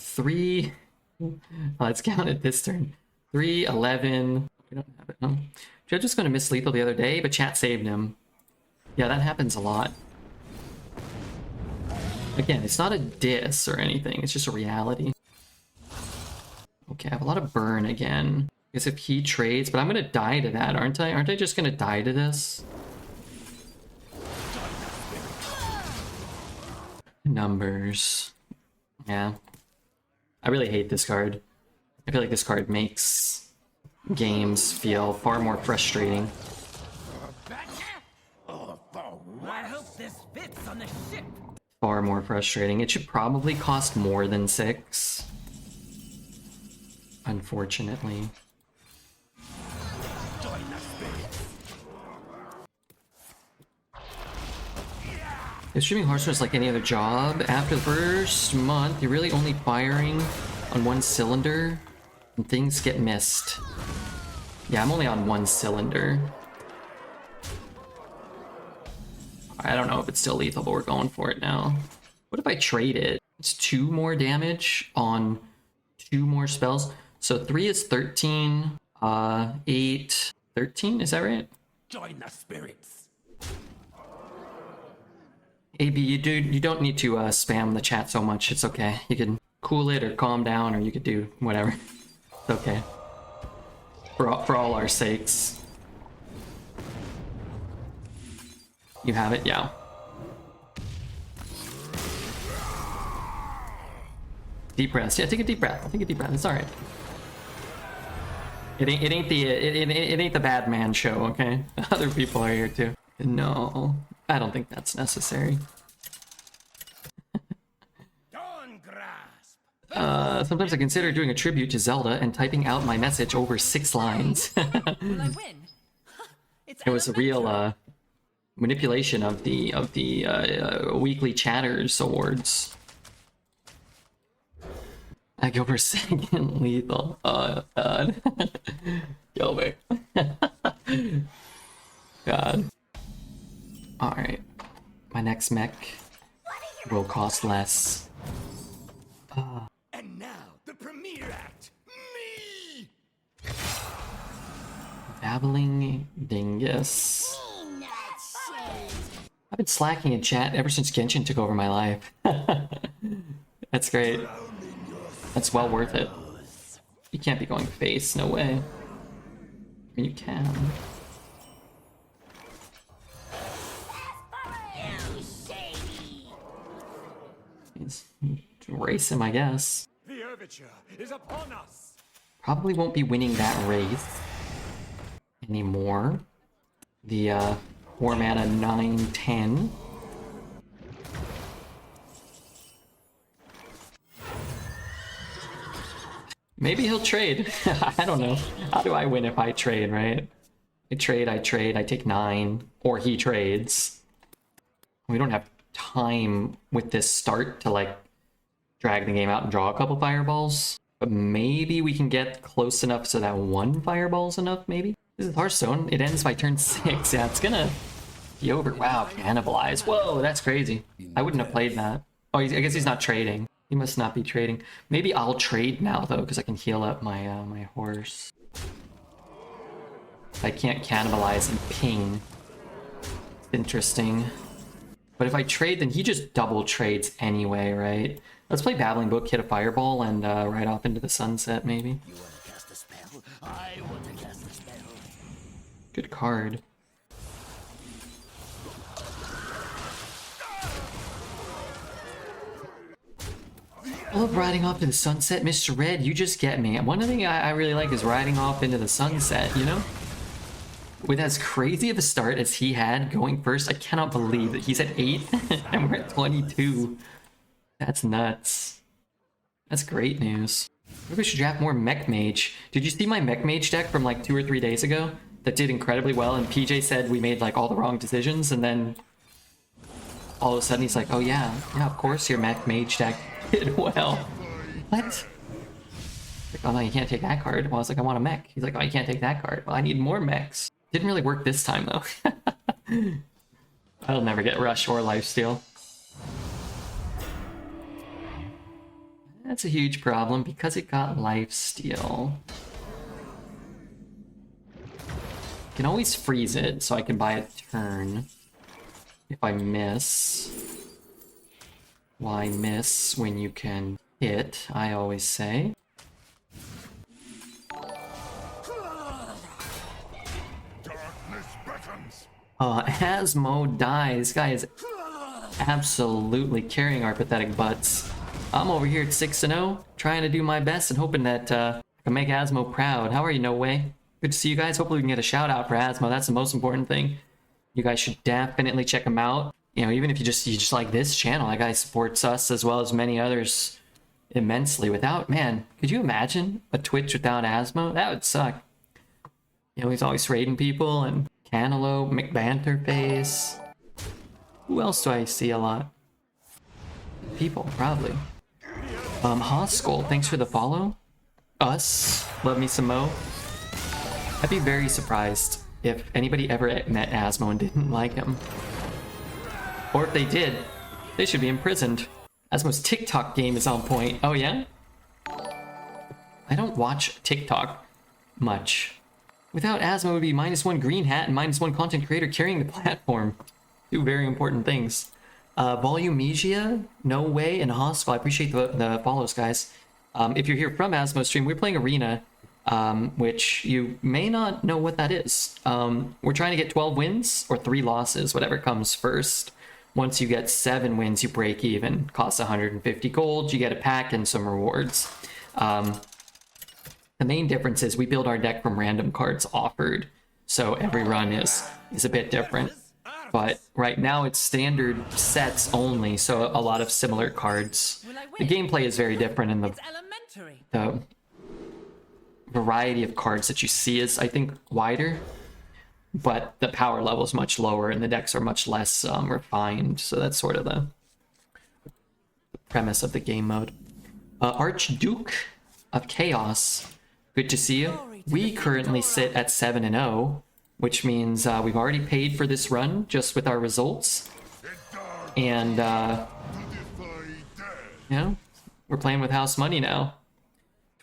Three. Let's count it this turn. 3, 11. We don't have it, huh? Judge was going to miss lethal the other day, but chat saved him. Yeah, that happens a lot. Again, it's not a diss or anything. It's just a reality. Okay, I have a lot of burn again. I guess if he trades, but I'm gonna die to that, aren't I? Aren't I just gonna die to this? Numbers. Yeah. I really hate this card. I feel like this card makes games feel far more frustrating.
There's bits on the ship.
Far more frustrating. It should probably cost more than 6. Unfortunately. If streaming Hearthstone is like any other job, after the first month, you're really only firing on one cylinder, and things get missed. Yeah, I'm only on one cylinder. I don't know if it's still lethal, but we're going for it now. What if I trade it? It's 2 more damage on 2 more spells. So 3 is 13, 8, 13, is that right?
Join the spirits.
AB, you don't need to spam the chat so much. It's okay. You can cool it or calm down, or you could do whatever. It's okay. For all our sakes. You have it? Yeah. Deep breaths. Yeah, take a deep breath. Take a deep breath. It's all right. It ain't the bad man show, okay? Other people are here too. No, I don't think that's necessary.
Dawn grasp.
Sometimes I consider doing a tribute to Zelda and typing out my message over 6 lines.
Will I win? It's
It was a real manipulation of the weekly chatters awards. I go for second lethal. God. Kill me. God. Alright. My next mech will cost less.
And now the premiere act. Me.
Babbling Dingus. I've been slacking in chat ever since Genshin took over my life. That's great. That's well worth it. You can't be going face, no way. I mean, you can. Race him, I guess.
The overture is upon us.
Probably won't be winning that race anymore. The 4 mana 9/10. Maybe he'll trade. I don't know. How do I win if I trade, right? I trade, I take 9. Or he trades. We don't have time with this start to, like, drag the game out and draw a couple fireballs. But maybe we can get close enough so that 1 fireball's enough, maybe? This is Hearthstone. It ends by turn 6. Yeah, it's gonna be over. Wow, cannibalize. Whoa, that's crazy. I wouldn't have played that. Oh, I guess he's not trading. He must not be trading. Maybe I'll trade now, though, because I can heal up my my horse. I can't cannibalize and ping. It's interesting. But if I trade, then he just double trades anyway, right? Let's play Babbling Book, hit a fireball, and ride off into the sunset, maybe.
You want to cast a spell? I want to cast a spell.
Good card. I love riding off to the sunset, Mr. Red. You just get me. One thing I really like is riding off into the sunset, you know? With as crazy of a start as he had going first, I cannot believe that he's at 8 and we're at 22. That's nuts. That's great news. Maybe we should draft more Mech Mage. Did you see my Mech Mage deck from like 2 or 3 days ago? That did incredibly well, and PJ said we made like all the wrong decisions, and then all of a sudden he's like, oh yeah, of course your Mech Mage deck did well. What? Like, oh no, you can't take that card. Well, I was like, I want a mech. He's like, oh, you can't take that card. Well, I need more mechs. Didn't really work this time though. I'll never get Rush or Lifesteal. That's a huge problem because it got Lifesteal. Can always freeze it so I can buy a turn if I miss. Why miss when you can hit, I always say.
Darkness beckons.
Asmo dies. This guy is absolutely carrying our pathetic butts. I'm over here at 6-0, trying to do my best and hoping that I can make Asmo proud. How are you, No Way? Good to see you guys. Hopefully we can get a shout out for Asmo. That's the most important thing. You guys should definitely check him out You know, even if you just like this channel, that guy supports us as well as many others immensely. Without, man, could you imagine a Twitch without Asmo? That would suck. You know, he's always raiding people, and Cantaloupe, McBanterface. Who else do I see a lot? People, probably. Hoskell, thanks for the follow. Us, love me some Mo. I'd be very surprised if anybody ever met Asmo and didn't like him. Or if they did, they should be imprisoned. Asmo's TikTok game is on point. Oh yeah? I don't watch TikTok much. Without Asmo, it would be -1 green hat and -1 content creator carrying the platform. Two very important things. Volumesia, No Way, and Hoskell. I appreciate the follows, guys. If you're here from Asmo stream, we're playing Arena, which you may not know what that is. We're trying to get 12 wins or 3 losses, whatever comes first. Once you get 7 wins, you break even. Costs 150 gold, you get a pack and some rewards. The main difference is we build our deck from random cards offered, so every run is a bit different. But right now it's standard sets only, so a lot of similar cards. The gameplay is very different, and the variety of cards that you see is, I think, wider. But the power level is much lower, and the decks are much less refined. So that's sort of the premise of the game mode. Archduke of Chaos, good to see you. We currently sit at 7-0, which means we've already paid for this run just with our results. And, you know, we're playing with house money now.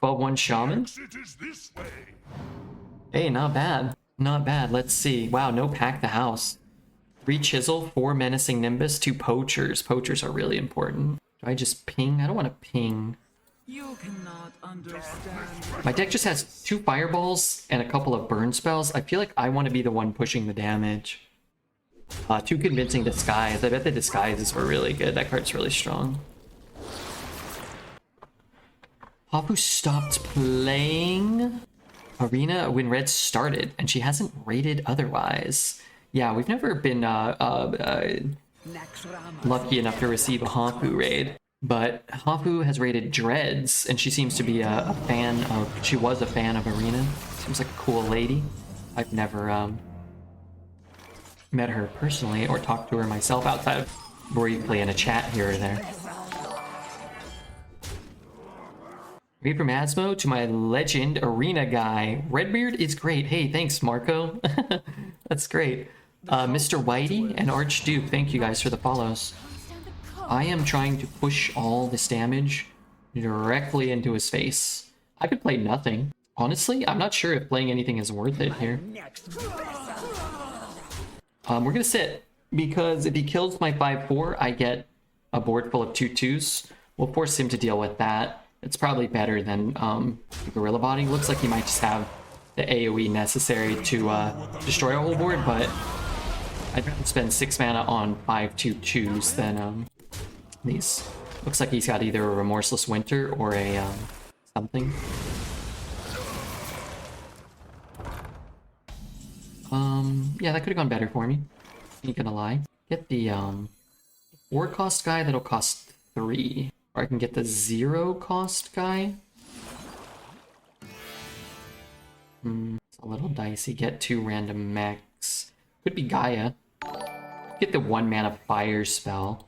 12-1 Shaman. Hey, not bad. Not bad. Let's see. Wow, no pack the house. 3 Chisel, 4 Menacing Nimbus, 2 Poachers. Poachers are really important. Do I just ping? I don't want to ping.
You cannot understand.
My deck just has 2 Fireballs and a couple of burn spells. I feel like I want to be the one pushing the damage. 2 Convincing Disguise. I bet the disguises were really good. That card's really strong. Hapu stopped playing Arena when Red started, and she hasn't rated otherwise. Yeah, we've never been lucky enough to receive a Hapu raid. But Hapu has rated Dreads, and she seems to be a fan of... She was a fan of Arena. Seems like a cool lady. I've never met her personally or talked to her myself outside of briefly in a chat here or there. Read from Asmo to my legend Arena guy. Redbeard is great. Hey, thanks, Marco. That's great. Mr. Whitey and Archduke, thank you guys for the follows. I am trying to push all this damage directly into his face. I could play nothing. Honestly, I'm not sure if playing anything is worth it here. We're gonna sit, because if he kills my 5/4, I get a board full of 2/2s. We'll force him to deal with that. It's probably better than Gorilla Botting. Looks like he might just have the AoE necessary to destroy a whole board, but I'd rather spend 6 mana on 5 2/2s than these. Looks like he's got either a Remorseless Winter or a something. Yeah, that could have gone better for me. Ain't gonna lie. Get the 4 cost guy that'll cost 3. Or I can get the 0 cost guy. It's a little dicey. Get 2 random mechs. Could be Gaia. Get the 1 mana fire spell.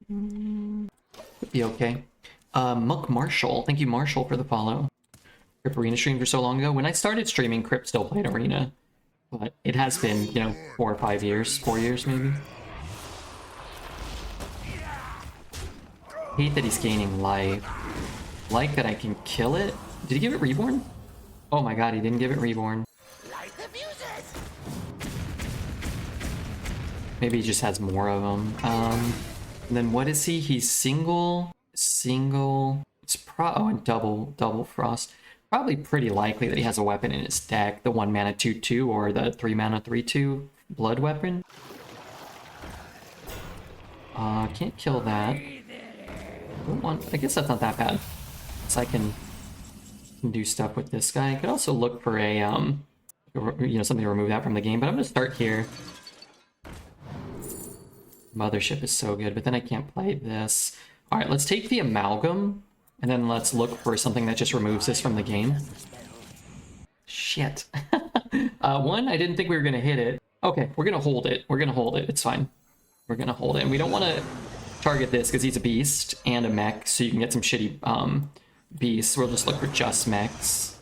Could be okay. Muck Marshall. Thank you, Marshall, for the follow. Crip Arena streamed for so long ago. When I started streaming, Crip still played Arena. But it has been, you know, 4 or 5 years. 4 years, maybe. Hate that he's gaining life. Like that I can kill it. Did he give it Reborn? Oh my god, he didn't give it Reborn. Maybe he just has more of them. And then what is he? He's single. It's oh, and double frost. Probably pretty likely that he has a weapon in his deck. The 1 mana 2/2 or the 3 mana 3/2 blood weapon. Can't kill that. I guess that's not that bad. So I can do stuff with this guy. I could also look for a you know, something to remove that from the game. But I'm gonna start here. Mothership is so good, but then I can't play this. All right, let's take the Amalgam, and then let's look for something that just removes this from the game. Shit. One, I didn't think we were gonna hit it. Okay, we're gonna hold it. We're gonna hold it. It's fine. We're gonna hold it. And we don't want to target this because he's a beast and a mech, so you can get some shitty beasts. We'll just look for just mechs.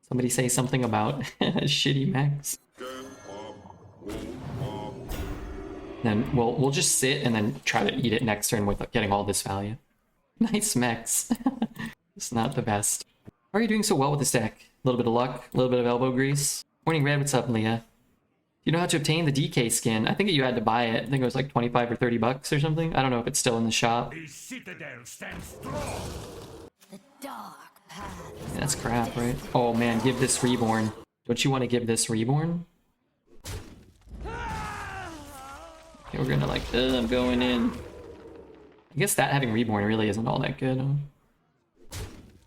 Somebody say something about shitty mechs. Then we'll just sit and then try to eat it next turn with getting all this value. Nice mechs. It's not the best. How are you doing so well with this deck? A little bit of luck, a little bit of elbow grease. Morning Red, what's up, Leah? You know how to obtain the DK skin? I think you had to buy it. I think it was like 25 or 30 bucks or something. I don't know if it's still in the shop.
The citadel stands strong.
The dark path.
Yeah, that's crap, right? Oh man, give this Reborn. Don't you want to give this Reborn? Okay, we're gonna like, I'm going in. I guess that having Reborn really isn't all that good.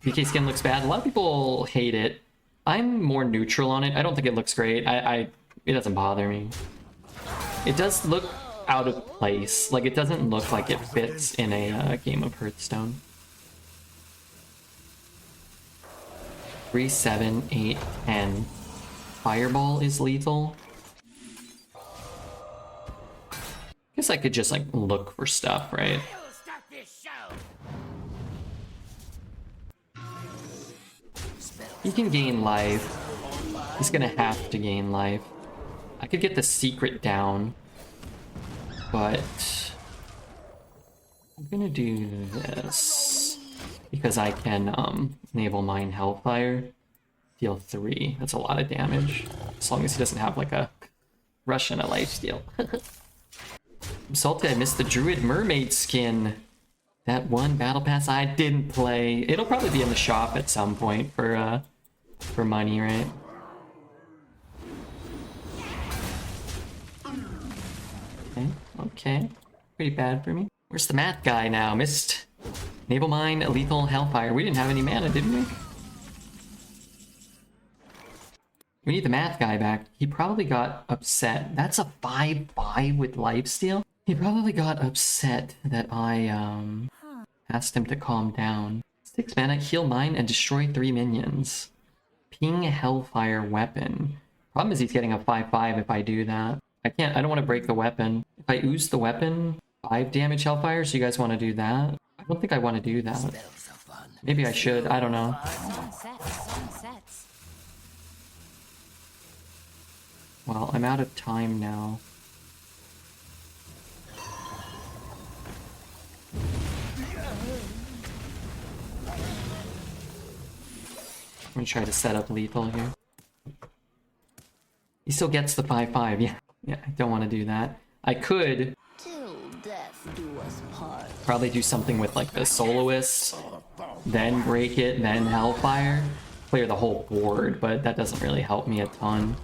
DK skin looks bad. A lot of people hate it. I'm more neutral on it. I don't think it looks great. It doesn't bother me. It does look out of place. Like, it doesn't look like it fits in a game of Hearthstone. 3, 7, 8, 10. Fireball is lethal. Guess I could just, like, look for stuff, right?
Start this show.
He can gain life. He's gonna have to gain life. I could get the secret down, but I'm gonna do this because I can Naval Mine Hellfire, deal 3. That's a lot of damage, as long as he doesn't have like a rush and a lifesteal. I'm salty I missed the Druid Mermaid skin. That one battle pass I didn't play. It'll probably be in the shop at some point for money, right? Okay. Pretty bad for me. Where's the math guy now? Missed Naval Mine, Lethal, Hellfire. We didn't have any mana, didn't we? We need the math guy back. He probably got upset. That's a 5/5 with lifesteal. He probably got upset that I asked him to calm down. 6 mana, heal mine, and destroy 3 minions. Ping Hellfire weapon. Problem is he's getting a 5/5 if I do that. I don't want to break the weapon. If I ooze the weapon, 5 damage Hellfire, so you guys want to do that? I don't think I want to do that. Maybe I should, I don't know.
Sunsets.
Well, I'm out of time now. I'm gonna try to set up lethal here. He still gets the 5/5, yeah. Yeah, I don't want to do that. I could
Till death do us part.
probably do something with like the soloist, then break it, then Hellfire. Clear the whole board, but that doesn't really help me a ton.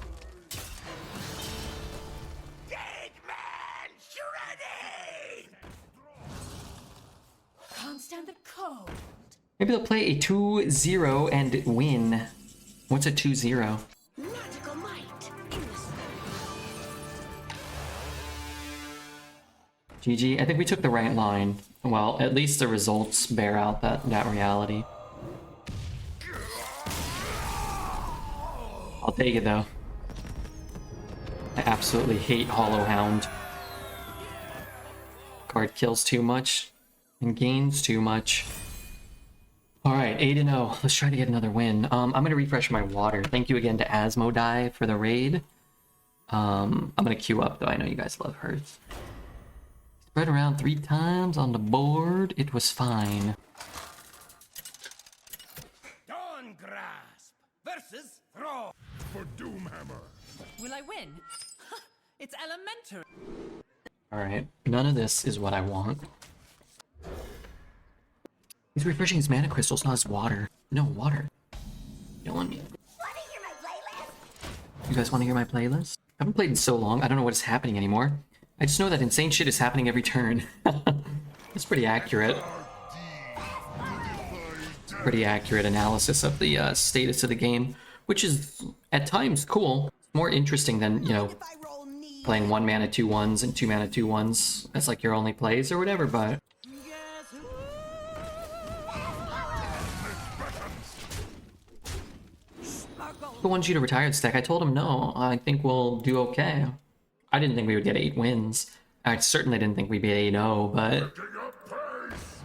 Dead man shredding.
Can't stand the cold.
Maybe they'll play a 2-0 and win. What's a 2-0?
Magical might.
GG. I think we took the right line. Well, at least the results bear out that reality. I'll take it though. I absolutely hate Hollow Hound. Card kills too much and gains too much. Alright, 8-0. Let's try to get another win. I'm gonna refresh my water. Thank you again to Asmodai for the raid. I'm gonna queue up though. I know you guys love Hearth. Spread around 3 times on the board. It was fine.
Dawn Grasp versus Throw.
For Doomhammer.
Will I win? It's elementary.
Alright, none of this is what I want. He's refreshing his mana crystals, not his water. No, water. Killing me. You guys want to hear my playlist? I haven't played in so long, I don't know what is happening anymore. I just know that insane shit is happening every turn. That's pretty accurate. Pretty accurate analysis of the status of the game. which is at times cool. More interesting than, you know, playing 1 mana 2/1s and 2 mana 2/1s as like your only plays or whatever, but who wants you to retire this deck? I told him no, I think we'll do okay. I didn't think we would get 8 wins. I certainly didn't think we'd be 8-0, but
Picking up pace.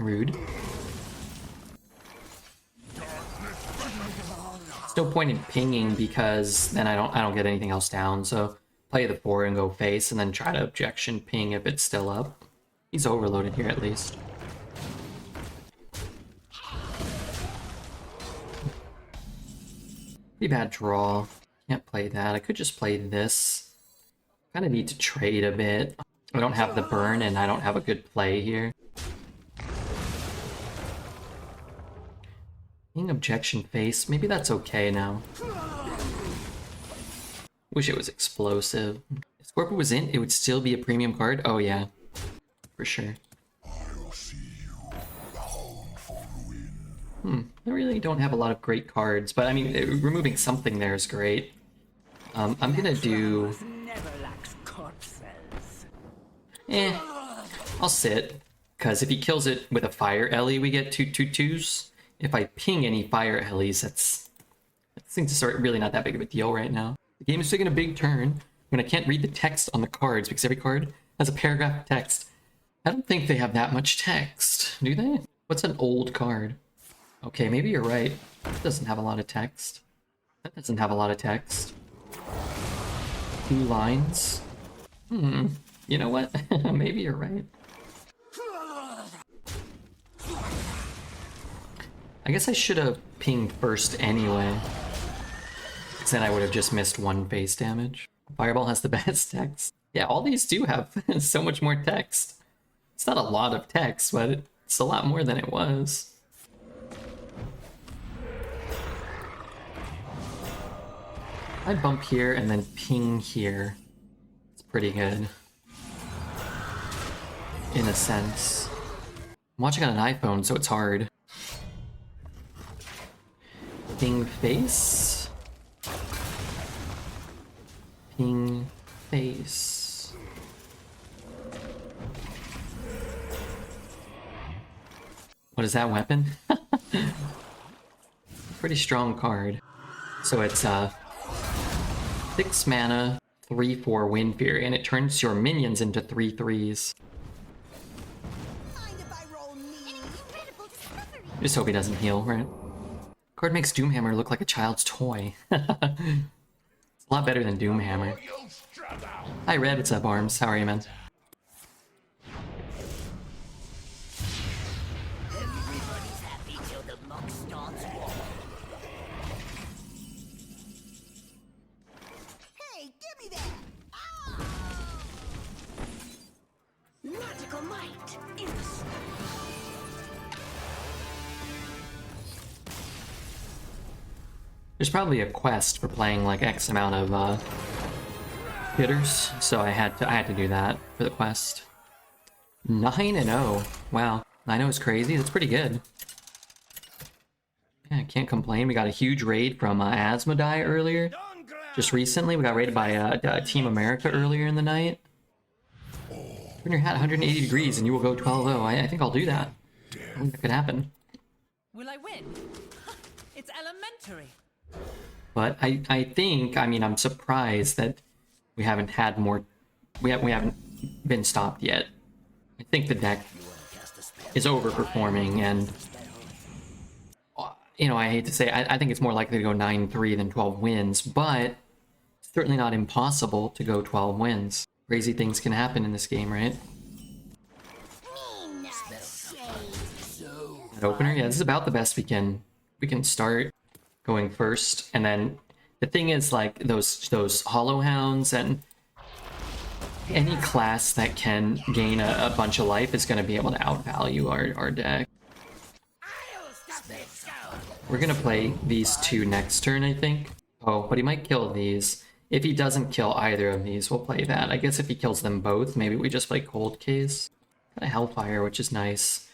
rude. There's no point in pinging because then I don't get anything else down, so play the 4 and go face and then try to objection ping if it's still up. He's overloaded here at least. Pretty bad draw. Can't play that. I could just play this. Kind of need to trade a bit. I don't have the burn and I don't have a good play here. Being objection face, maybe that's okay now. Wish it was explosive. If Scorpio was in, it would still be a premium card? Oh yeah, for sure.
I'll see you bound for ruin.
I really don't have a lot of great cards, but I mean, removing something there is great. I'm gonna do...
Never lacks corpses.
I'll sit, because if he kills it with a fire Ellie, we get 2/2/2s. If I ping any fire Ellies, that seems to start really not that big of a deal right now. The game is taking a big turn when I can't read the text on the cards, because every card has a paragraph of text. I don't think they have that much text, do they? What's an old card? Okay, maybe you're right. It doesn't have a lot of text. That doesn't have a lot of text. 2 lines. You know what? Maybe you're right. I guess I should have pinged first anyway. Because then I would have just missed 1 face damage. Fireball has the best text. Yeah, all these do have so much more text. It's not a lot of text, but it's a lot more than it was. I bump here and then ping here. It's pretty good. In a sense. I'm watching on an iPhone, so it's hard. Ping face. Ping face. What is that weapon? Pretty strong card. So it's 6 mana, 3/4 Wind Fury, and it turns your minions into 3/3s. Just hope he doesn't heal, right? Card makes Doomhammer look like a child's toy. It's a lot better than Doomhammer. Hi Red, what's up Arms? How are you, man?
Everybody's happy till the muck starts walking.
Hey, give me that! Ah! Magical might in the
There's probably a quest for playing like X amount of hitters, so I had to do that for the quest. 9-0. Wow, 9-0 is crazy. That's pretty good. Yeah, I can't complain. We got a huge raid from Asmodee earlier. Just recently, we got raided by Team America earlier in the night. Turn your hat 180 degrees and you will go 12-0. I think I'll do that. I think that could happen.
Will I win? It's elementary.
But I think, I mean, I'm surprised that we haven't had more, we haven't been stopped yet. I think the deck is overperforming, and you know, I hate to say, I think it's more likely to go 9-3 than 12 wins, but it's certainly not impossible to go 12 wins. Crazy things can happen in this game, right? That opener, yeah, this is about the best we can start going first, and then the thing is, like, those Hollow Hounds and any class that can gain a bunch of life is going to be able to outvalue our deck. We're going to play these 2 next turn, I think. Oh, but he might kill these. If he doesn't kill either of these, we'll play that. I guess if he kills them both, maybe we just play Cold Case. Got a Hellfire, which is nice.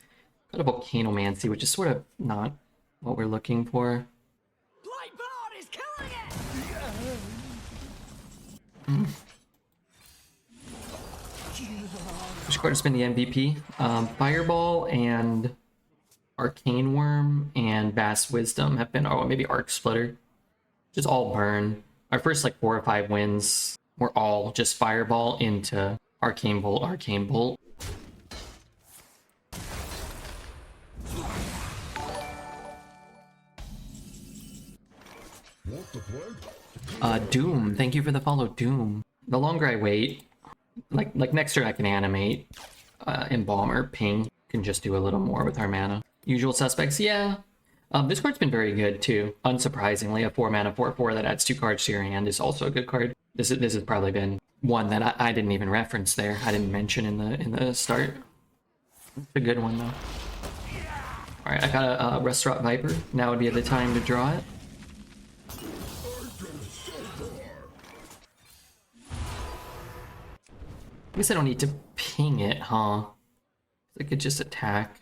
Got a Volcanomancy, which is sort of not what we're looking for.
Blightboard is killing it!
Which card has been the MVP? Fireball and Arcane Worm and Vast Wisdom have been, oh, maybe Arc Splitter. Just all burn. Our first like 4 or 5 wins were all just Fireball into Arcane Bolt, Arcane Bolt.
What the plague?
Doom, thank you for the follow, Doom. The longer I wait, like next turn I can animate, Embalm or Ping. Can just do a little more with our mana. Usual suspects, yeah. This card's been very good too. Unsurprisingly, a 4 mana 4/4 that adds 2 cards to your hand is also a good card. This has probably been one that I didn't even reference there. I didn't mention in the start. It's a good one though. All right, I got a Restaurant Viper. Now would be the time to draw it. I guess I don't need to ping it, huh? I could just attack.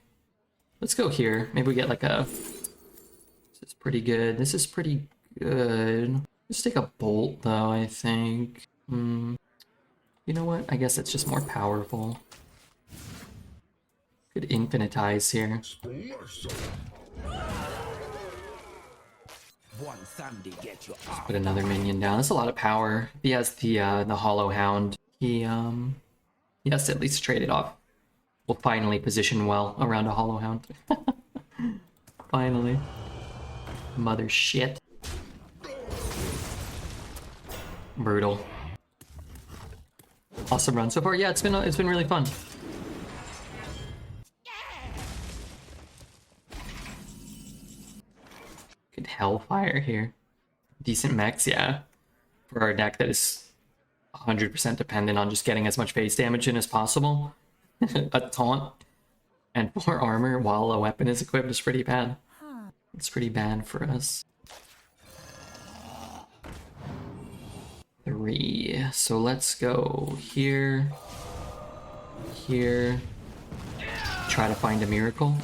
Let's go here. Maybe we get like a... This is pretty good. This is pretty good. Let's take a bolt though, I think. You know what? I guess it's just more powerful. Could infinitize here.
One Sunday get you
Just put another minion down. That's a lot of power. If he has the Hollow Hound, he has to at least trade it off. We'll finally position well around a Hollow Hound. Finally. Mother shit. Brutal. Awesome run so far. Yeah, it's been really fun. Good Hellfire here. Decent mechs, yeah. For our deck that is 100% dependent on just getting as much base damage in as possible. A taunt and 4 armor while a weapon is equipped is pretty bad. It's pretty bad for us. 3. So let's go here. Here. Try to find a miracle.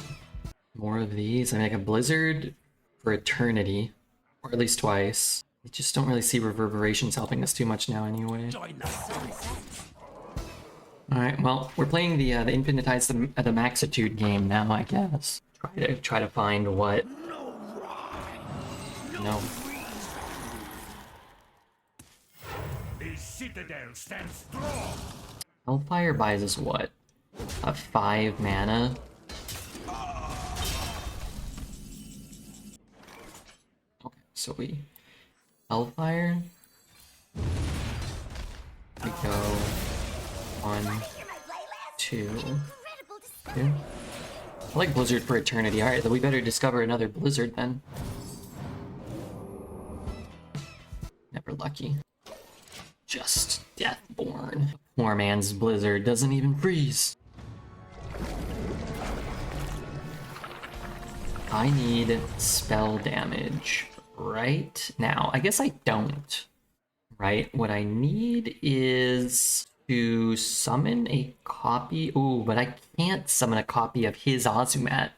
More of these. I make a Blizzard for Eternity. Or at least twice. I just don't really see Reverberations helping us too much now anyway. Alright, well, we're playing the Infinitize the Maxitude game now, I guess. Try to find what... No.
The citadel stands strong.
Hellfire buys us what? A 5 mana? Okay, so we... Hellfire? We go... 1, 2... I like Blizzard for Eternity. Alright, then we better discover another Blizzard then. Never lucky. Just Deathborn. Poor man's Blizzard doesn't even freeze. I need spell damage right now. I guess I don't. Right? What I need is to summon a copy. Ooh, but I can't summon a copy of his Azumat.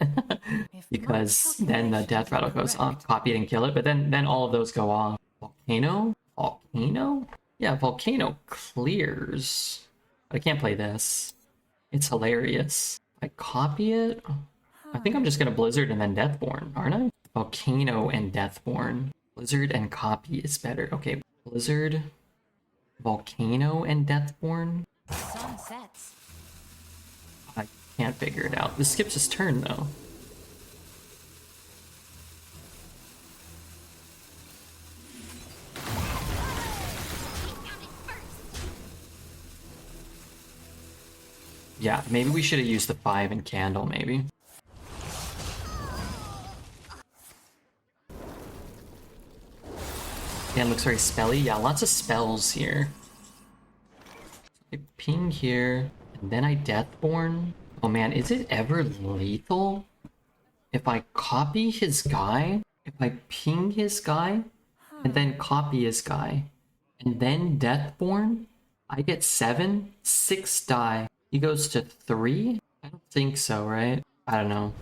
Because then the death rattle goes off. Copy it and kill it, but then all of those go off. Volcano? Volcano? Yeah, Volcano clears. But I can't play this. It's hilarious. I copy it? I think I'm just gonna Blizzard and then Deathborn, aren't I? Volcano and Deathborn. Blizzard and copy is better. Okay, Blizzard, Volcano and Deathborn?
Sun sets.
I can't figure it out. This skips his turn though. Yeah, maybe we should have used the 5 and Candle, maybe. Yeah, it looks very spelly. Yeah, lots of spells here. I ping here, and then I Deathborn. Oh man, is it ever lethal? If I copy his guy, if I ping his guy, and then copy his guy, and then Deathborn, I get 6 die. He goes to 3. I don't think so, right? I don't know.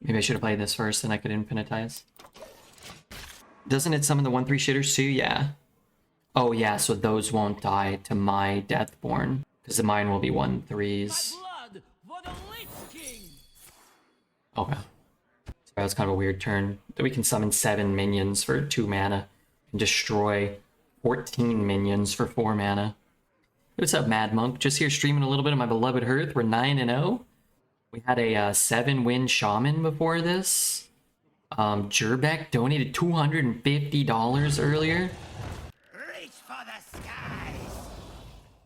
Maybe I should have played this first, and I could infinitize. Doesn't it summon the 1/3 shitters too? Yeah. Oh yeah, so those won't die to my Deathborn, because mine will be 1/3s.
Blood for the Lich King!
Okay. So that was kind of a weird turn. That we can summon 7 minions for 2 mana and destroy 14 minions for 4 mana. What's up, Mad Monk? Just here streaming a little bit of my beloved Hearth. We're 9-0. We had a 7-win Shaman before this. Jerbeck donated $250 earlier.
Reach for the skies!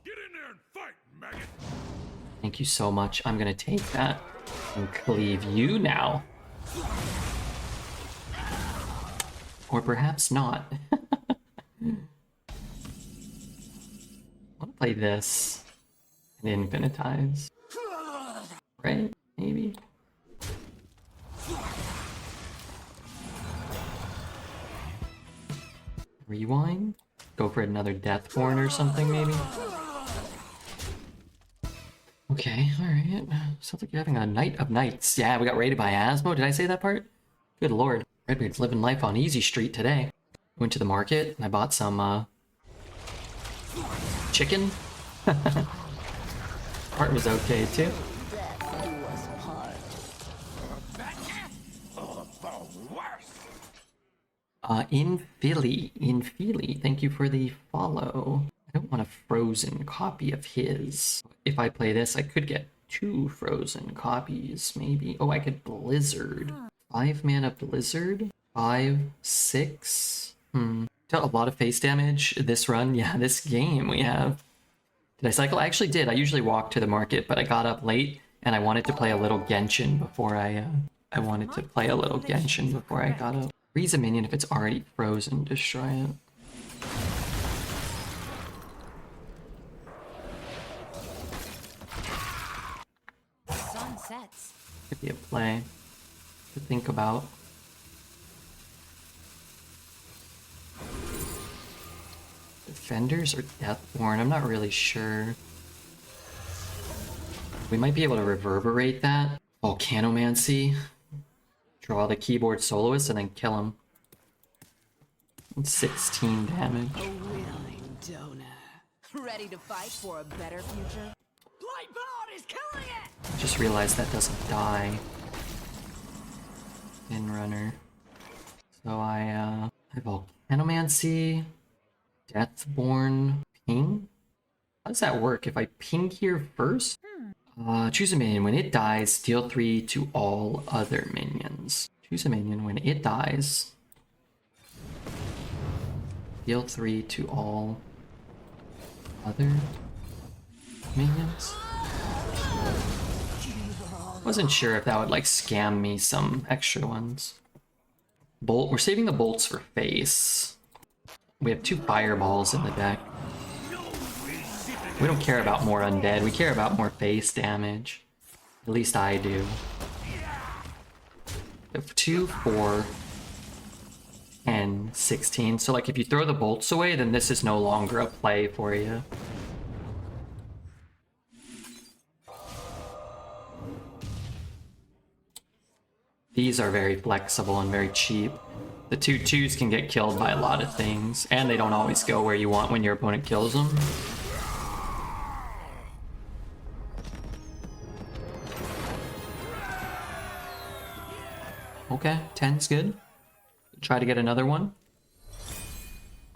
Get in there and fight, maggot!
Thank you so much. I'm gonna take that and cleave you now. Or perhaps not. I want to play this and infinitize. Right? Maybe. Rewind? Go for another Deathborn or something, maybe? Okay, alright. Sounds like you're having a night of nights. Yeah, we got raided by Asmo. Did I say that part? Good lord. Redbeard's living life on Easy Street today. Went to the market and I bought some, chicken. Heart was okay too. In Philly, thank you for the follow. I don't want a frozen copy of his. If I play this, I could get 2 frozen copies, maybe. Oh, I could Blizzard. 5 mana Blizzard? 5, 6? Dealt a lot of face damage this run. Yeah, this game we have. Did I cycle? I actually did. I usually walk to the market, but I got up late and I wanted to play a little Genshin before I got up. Freeze a minion if it's already frozen, destroy it.
Sun sets.
Could be a play to think about. Defenders or Deathborn? I'm not really sure. We might be able to reverberate that. Volcanomancy. Draw the keyboard soloist and then kill him. 16 damage.
A willing donor. Ready to fight for a better future?
Blightbot is killing it!
Just realized that doesn't die. Runner. So I have Volcanomancy, Deathborn, ping? How does that work? If I ping here first? Choose a minion. When it dies, deal 3 to all other minions. Choose a minion. When it dies, deal 3 to all other minions. Wasn't sure if that would like scam me some extra ones. Bolt. We're saving the bolts for face. We have 2 fireballs in the deck. We don't care about more undead, we care about more face damage. At least I do. We have 2, 4, 10, 16. So like if you throw the bolts away, then this is no longer a play for you. These are very flexible and very cheap. The 2/2s can get killed by a lot of things, and they don't always go where you want when your opponent kills them. Okay, 10's good. Try to get another one.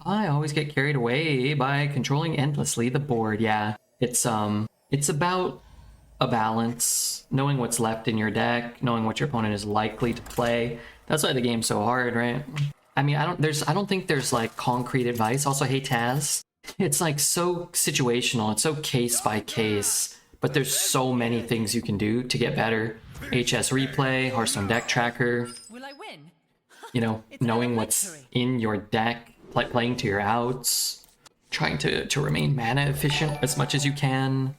I always get carried away by controlling endlessly the board. Yeah, it's about a balance, knowing what's left in your deck, knowing what your opponent is likely to play. That's why the game's so hard, right? I mean, I don't think there's like concrete advice. Also, hey Taz, it's like so situational. It's so case by case, but there's so many things you can do to get better. HS replay, Hearthstone deck tracker.
Will I win?
You know, knowing what's in your deck, playing to your outs, trying to remain mana efficient as much as you can.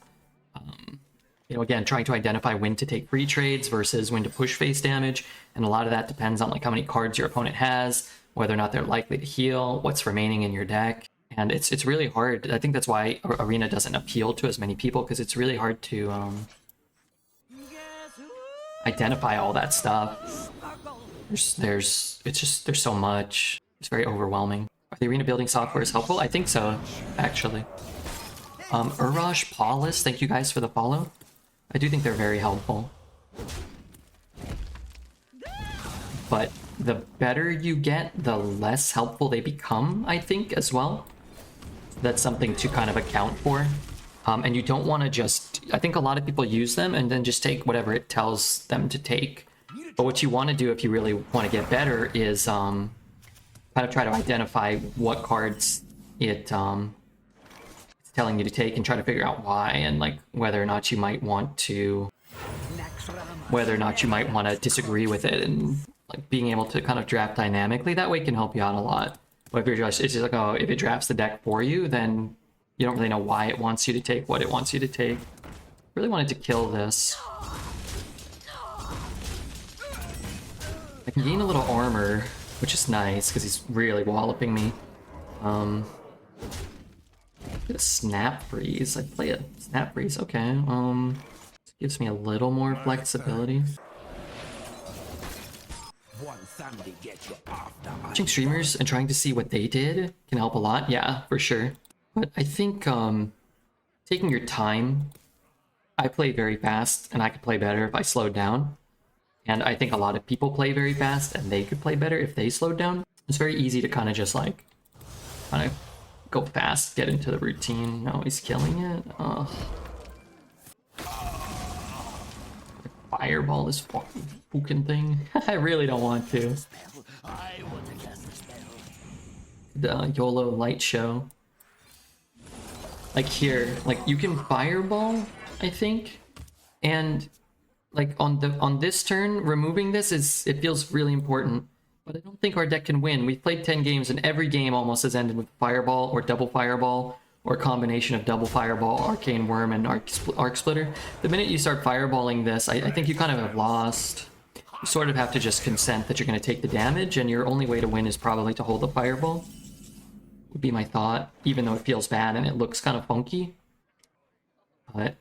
You know, again, trying to identify when to take free trades versus when to push face damage, and a lot of that depends on like how many cards your opponent has, whether or not they're likely to heal, what's remaining in your deck. And it's really hard. I think that's why Arena doesn't appeal to as many people, because it's really hard to identify all that stuff. There's so much. It's very overwhelming. Are the arena building software is helpful? I think so, actually. Urash, Paulus, thank you guys for the follow. I do think they're very helpful. But the better you get, the less helpful they become, I think, as well. That's something to kind of account for. And you don't want to just... I think a lot of people use them and then just take whatever it tells them to take. But what you want to do if you really want to get better is kind of try to identify what cards it's telling you to take and try to figure out why, and like whether or not you might want to disagree with it, and like being able to kind of draft dynamically that way can help you out a lot. But if you're just, it's just like, oh, if it drafts the deck for you, then you don't really know why it wants you to take what it wants you to take. Really wanted to kill this. I can gain a little armor, which is nice because he's really walloping me. A snap freeze. I play a snap freeze. Okay. This gives me a little more flexibility. Watching streamers and trying to see what they did can help a lot. Yeah, for sure. But I think taking your time. I play very fast, and I could play better if I slowed down. And I think a lot of people play very fast, and they could play better if they slowed down. It's very easy to kind of just like, kind of go fast, get into the routine. No, he's killing it. Fireball this fucking thing. I really don't want to. The YOLO light show. Like here, like you can fireball, I think, and like on this turn, removing this it feels really important. But I don't think our deck can win. We've played 10 games and every game almost has ended with fireball or double fireball or a combination of double fireball, arcane worm, and arc splitter. The minute you start fireballing this, I think you kind of have lost. You sort of have to just consent that you're going to take the damage, and your only way to win is probably to hold the fireball. Would be my thought, even though it feels bad and it looks kind of funky. But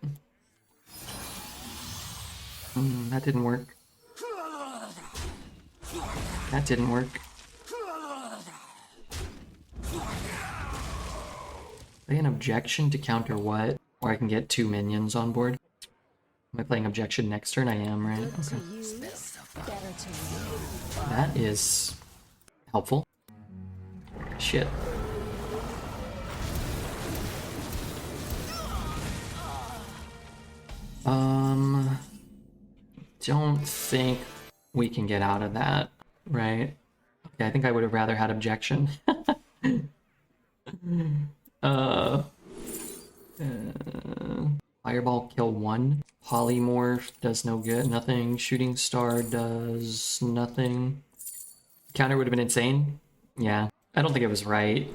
that didn't work. That didn't work. Play an objection to counter what? Or I can get 2 minions on board. Am I playing objection next turn? I am, right? Okay. That is helpful. Shit. Don't think we can get out of that, right? Okay, I think I would have rather had objection. Fireball kill 1. Polymorph does no good. Nothing. Shooting star does nothing. Counter would have been insane. Yeah, I don't think it was right.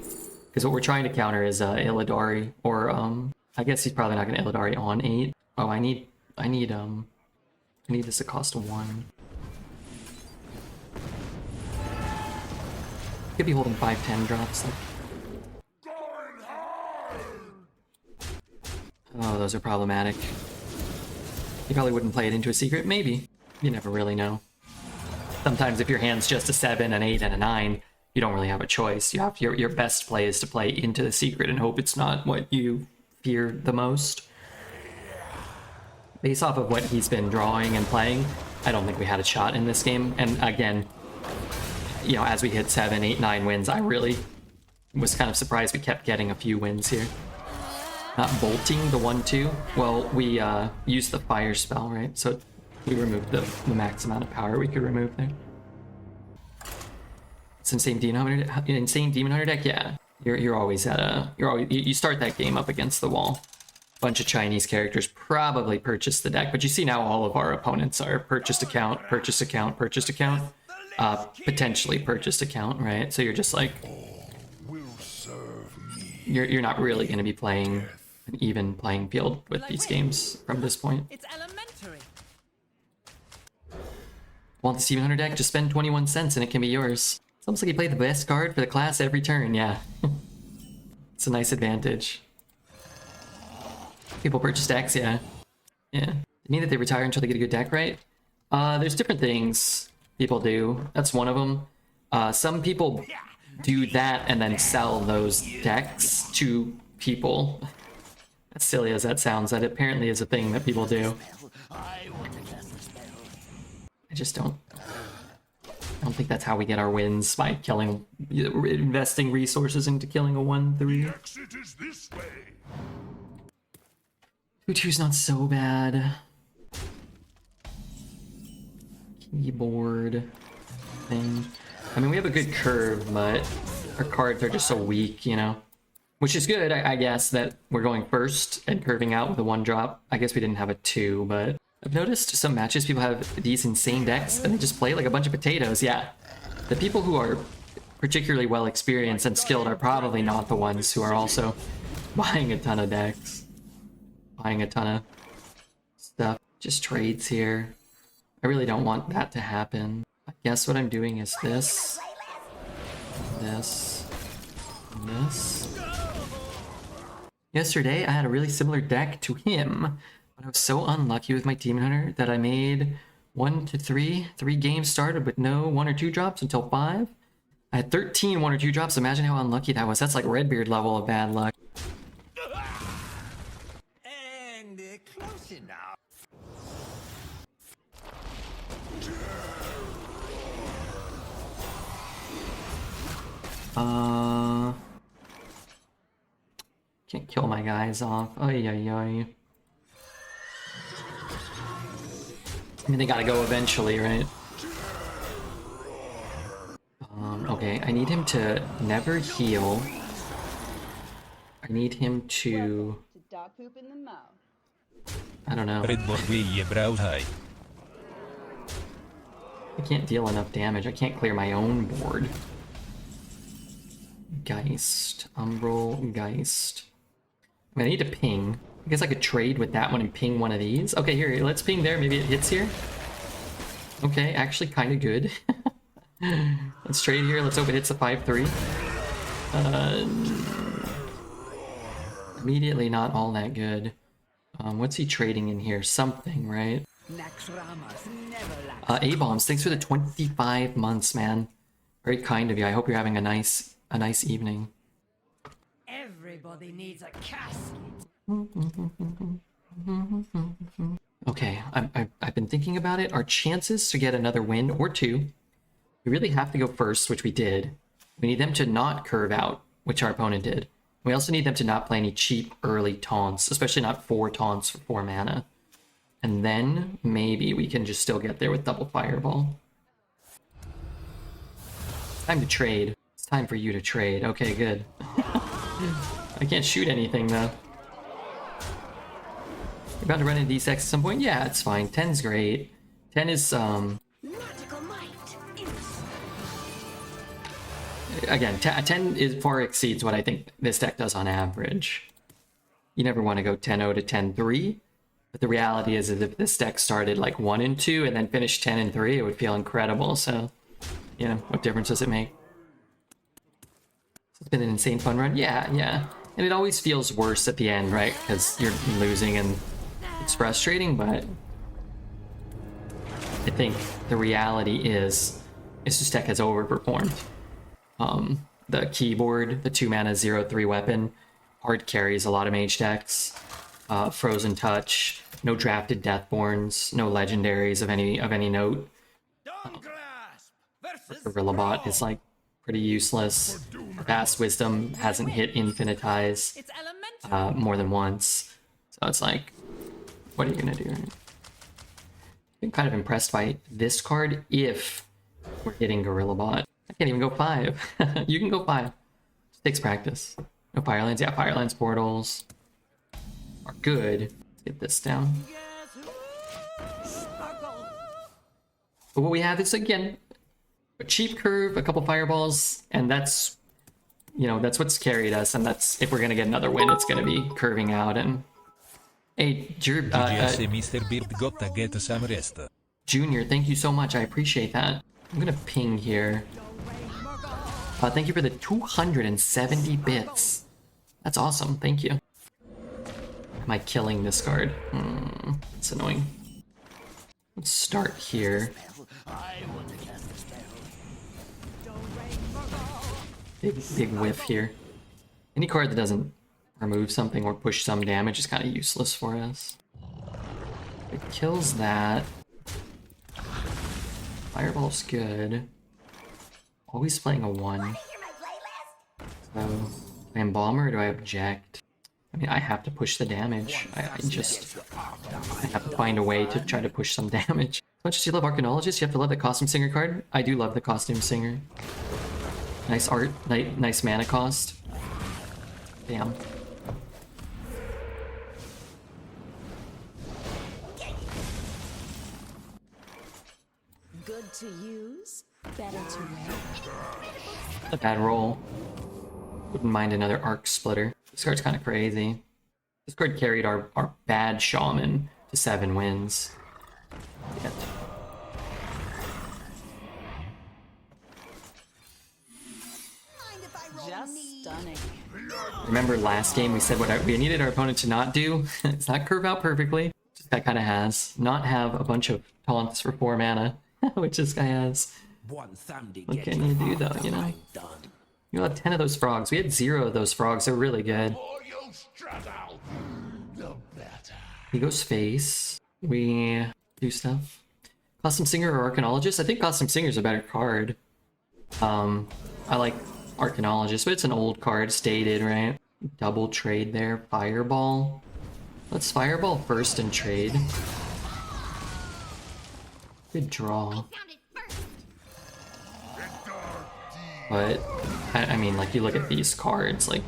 Because what we're trying to counter is Illidari, or I guess he's probably not going to Illidari on 8. Oh, I need this to cost 1. Could be holding 5-10 drops. Oh, those are problematic. You probably wouldn't play it into a secret. Maybe. You never really know. Sometimes if your hand's just a 7, an 8, and a 9, you don't really have a choice. You have your best play is to play into the secret and hope it's not what you fear the most. Based off of what he's been drawing and playing, I don't think we had a shot in this game. And again, you know, as we hit 7, 8, 9 wins, I really was kind of surprised we kept getting a few wins here. Not bolting the 1-2. Well, we used the fire spell, right? So we removed the max amount of power we could remove there. It's insane demon hunter deck. Yeah, you're always at a you start that game up against the wall. Bunch of Chinese characters probably purchased the deck, but you see now all of our opponents are purchased account, potentially purchased account, right? So you're just like, you're not really going to be playing an even playing field with these games from this point.
It's elementary.
Want the Steven Hunter deck? Just spend 21 cents and it can be yours. It's almost like you play the best card for the class every turn, yeah. It's a nice advantage. People purchase decks, yeah. Yeah. It mean that they retire until they get a good deck, right? There's different things people do. That's one of them. Some people do that and then sell those decks to people. As silly as that sounds, that apparently is a thing that people do. I just don't think that's how we get our wins, by killing, investing resources into killing a 1/3.
Exit is this way.
2/2's not so bad. Keyboard thing. I mean, we have a good curve, but our cards are just so weak, you know? Which is good, I guess, that we're going first and curving out with a 1-drop. I guess we didn't have a 2, but I've noticed some matches people have these insane decks and they just play like a bunch of potatoes. Yeah, the people who are particularly well experienced and skilled are probably not the ones who are also buying a ton of decks. Buying a ton of stuff. Just trades here. I really don't want that to happen. I guess what I'm doing is this, and this. Yesterday, I had a really similar deck to him, but I was so unlucky with my Demon Hunter that I made 1 to 3. 3 games started with no 1 or 2 drops until 5. I had 13 1 or 2 drops. Imagine how unlucky that was. That's like Redbeard level of bad luck.
And close enough.
Can't kill my guys off. Ay, ay, ay. I mean, they gotta go eventually, right? Okay, I need him to never heal. I need him to...
Welcome to Dog Poop in the Mouth.
I don't know.
Red Bull je brow high.
I can't deal enough damage. I can't clear my own board. Geist. Umbral. Geist. I mean, I need to ping. I guess I could trade with that one and ping one of these. Okay, here, let's ping there. Maybe it hits here. Okay, actually kind of good. Let's trade here. Let's hope it hits a 5/3. Immediately not all that good. What's he trading in here? Something, right? A-bombs, thanks for the 25 months, man. Very kind of you. I hope you're having a nice evening.
Everybody needs a casket.
Okay, I've been thinking about it. Our chances to get another win or 2, we really have to go first, which we did. We need them to not curve out, which our opponent did. We also need them to not play any cheap early taunts, especially not 4 taunts for 4 mana. And then maybe we can just still get there with double fireball. Time to trade. It's time for you to trade. Okay, good. I can't shoot anything though. We're about to run into these decks at some point. Yeah, it's fine. 10's great. 10 is
Magical might.
again, 10 is far exceeds what I think this deck does on average. You never want to go 10-0 to 10-3, but the reality is that if this deck started like 1 and 2 and then finished 10 and 3, it would feel incredible. So, you know, what difference does it make? It's been an insane fun run. Yeah. And it always feels worse at the end, right? Because you're losing and it's frustrating, but I think the reality is this deck has overperformed. The keyboard, the 2-mana 0/3 weapon, hard carries a lot of mage decks. Frozen Touch, no drafted Deathborns, no legendaries of any note. Gorilla Bot is like pretty useless. Vast Wisdom hasn't hit Infinitize
It's elemental.
more than once, so it's like, what are you gonna do? I'm kind of impressed by this card if we're hitting Gorilla Bot. I can't even go 5. You can go 5. Just takes practice. No Firelands. Yeah, Firelands portals are good. Let's get this down. But what we have is, again, a cheap curve, a couple fireballs, and that's, you know, that's what's carried us, and that's, if we're gonna get another win, it's gonna be curving out. And hey,
GGS Mr. Beard gotta get some rest.
Junior, thank you so much. I appreciate that. I'm gonna ping here. Thank you for the 270 bits. That's awesome. Thank you. Am I killing this card? It's annoying. Let's start here. Big whiff here. Any card that doesn't remove something or push some damage is kind of useless for us. It kills that. Fireball's good. Always playing a 1. So, do I embalmer or do I object? I mean, I have to push the damage. I have to find a way to try to push some damage. As much as you love Arcanologist, you have to love the Costume Singer card. I do love the Costume Singer. Nice art, nice mana cost. Damn.
Good to use, better to wear.
A bad roll. Wouldn't mind another Arc Splitter. This card's kind of crazy. This card carried our bad Shaman to 7 wins. Yet.
Just stunning.
Remember last game we said what we needed our opponent to not do? It's not curve out perfectly. This guy kind of has. Not have a bunch of taunts for 4 mana, which this guy has. What can you do though, you know? You'll have 10 of those frogs. We had 0 of those frogs. They're really good. He goes face. We do stuff. Costume Singer or Arcanologist? I think Costume Singer is a better card. I like Arcanologist, but it's an old card, stated, right? Double trade there. Fireball. Let's Fireball first and trade. Good draw. But, I mean, like, you look at these cards, like,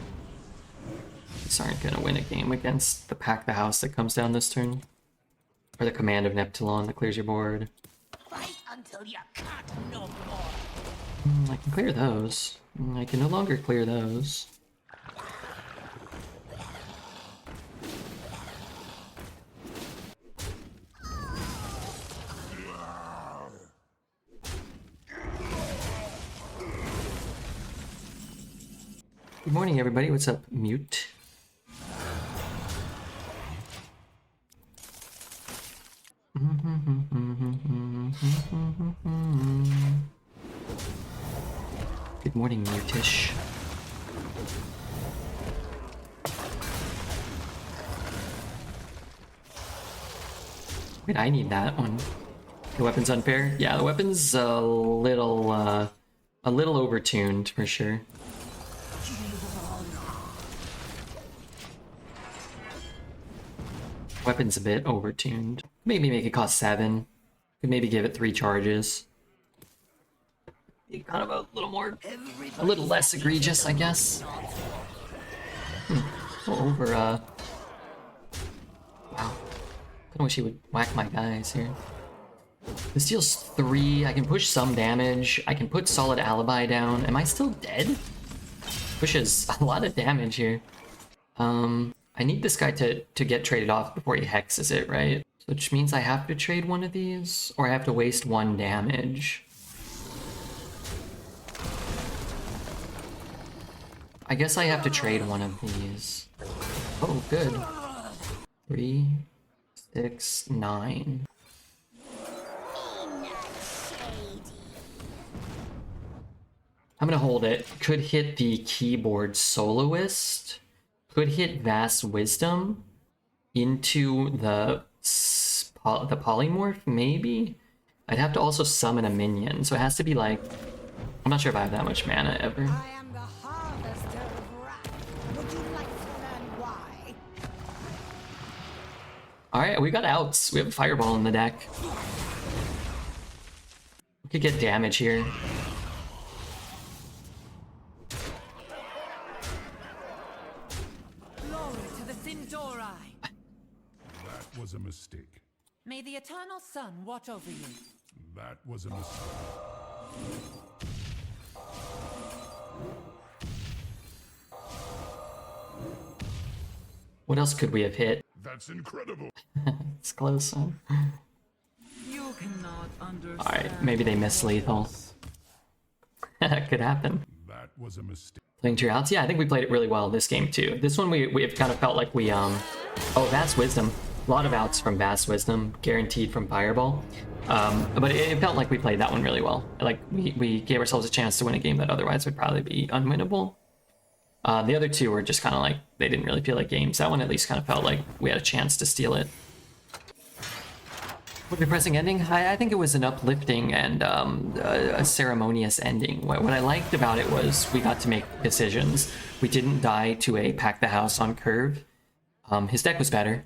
these aren't gonna win a game against the Pack the House that comes down this turn. Or the Command of Neptulon that clears your board.
Fight until you can't no more.
I can clear those. I can no longer clear those. Good morning, everybody. What's up, Mute? Good morning, Mutish. Wait, I need that one. The weapon's unfair? Yeah, the weapon's a little overtuned for sure. Weapon's a bit overtuned. Maybe make it cost 7. Could maybe give it 3 charges. Be kind of a little less egregious, I guess. Over, wow. Kinda wish he would whack my guys here. This deals 3. I can push some damage. I can put Solid Alibi down. Am I still dead? Pushes a lot of damage here. I need this guy to get traded off before he hexes it, right? Which means I have to trade one of these, or I have to waste 1 damage. I guess I have to trade one of these. Oh, good. 3, 6, 9. I'm gonna hold it. Could hit the Keyboard Soloist. Could hit Vast Wisdom into the Polymorph, maybe? I'd have to also summon a minion, so it has to be like... I'm not sure if I have that much mana ever.
I am the harvester of wrath. Would you like to learn why?
Alright, we got outs. We have a Fireball in the deck. We could get damage here.
That was a mistake.
May the eternal sun watch over you.
That was a mistake.
What else could we have hit?
That's incredible.
It's close, huh?
You cannot understand.
Alright, maybe they miss lethal. That could happen.
That was a mistake.
Playing two outs? Yeah, I think we played it really well this game too. This one we've kind of felt like we oh, Vast Wisdom. A lot of outs from Vast Wisdom, guaranteed from Fireball. But it felt like we played that one really well. Like we gave ourselves a chance to win a game that otherwise would probably be unwinnable. The other two were just kind of like, they didn't really feel like games. That one at least kind of felt like we had a chance to steal it. What a depressing ending. I think it was an uplifting and a ceremonious ending. What I liked about it was we got to make decisions. We didn't die to a pack the house on curve. His deck was better.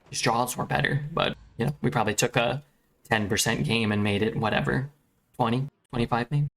His draws were better, but you know, we probably took a 10% game and made it whatever, 20, 25 maybe.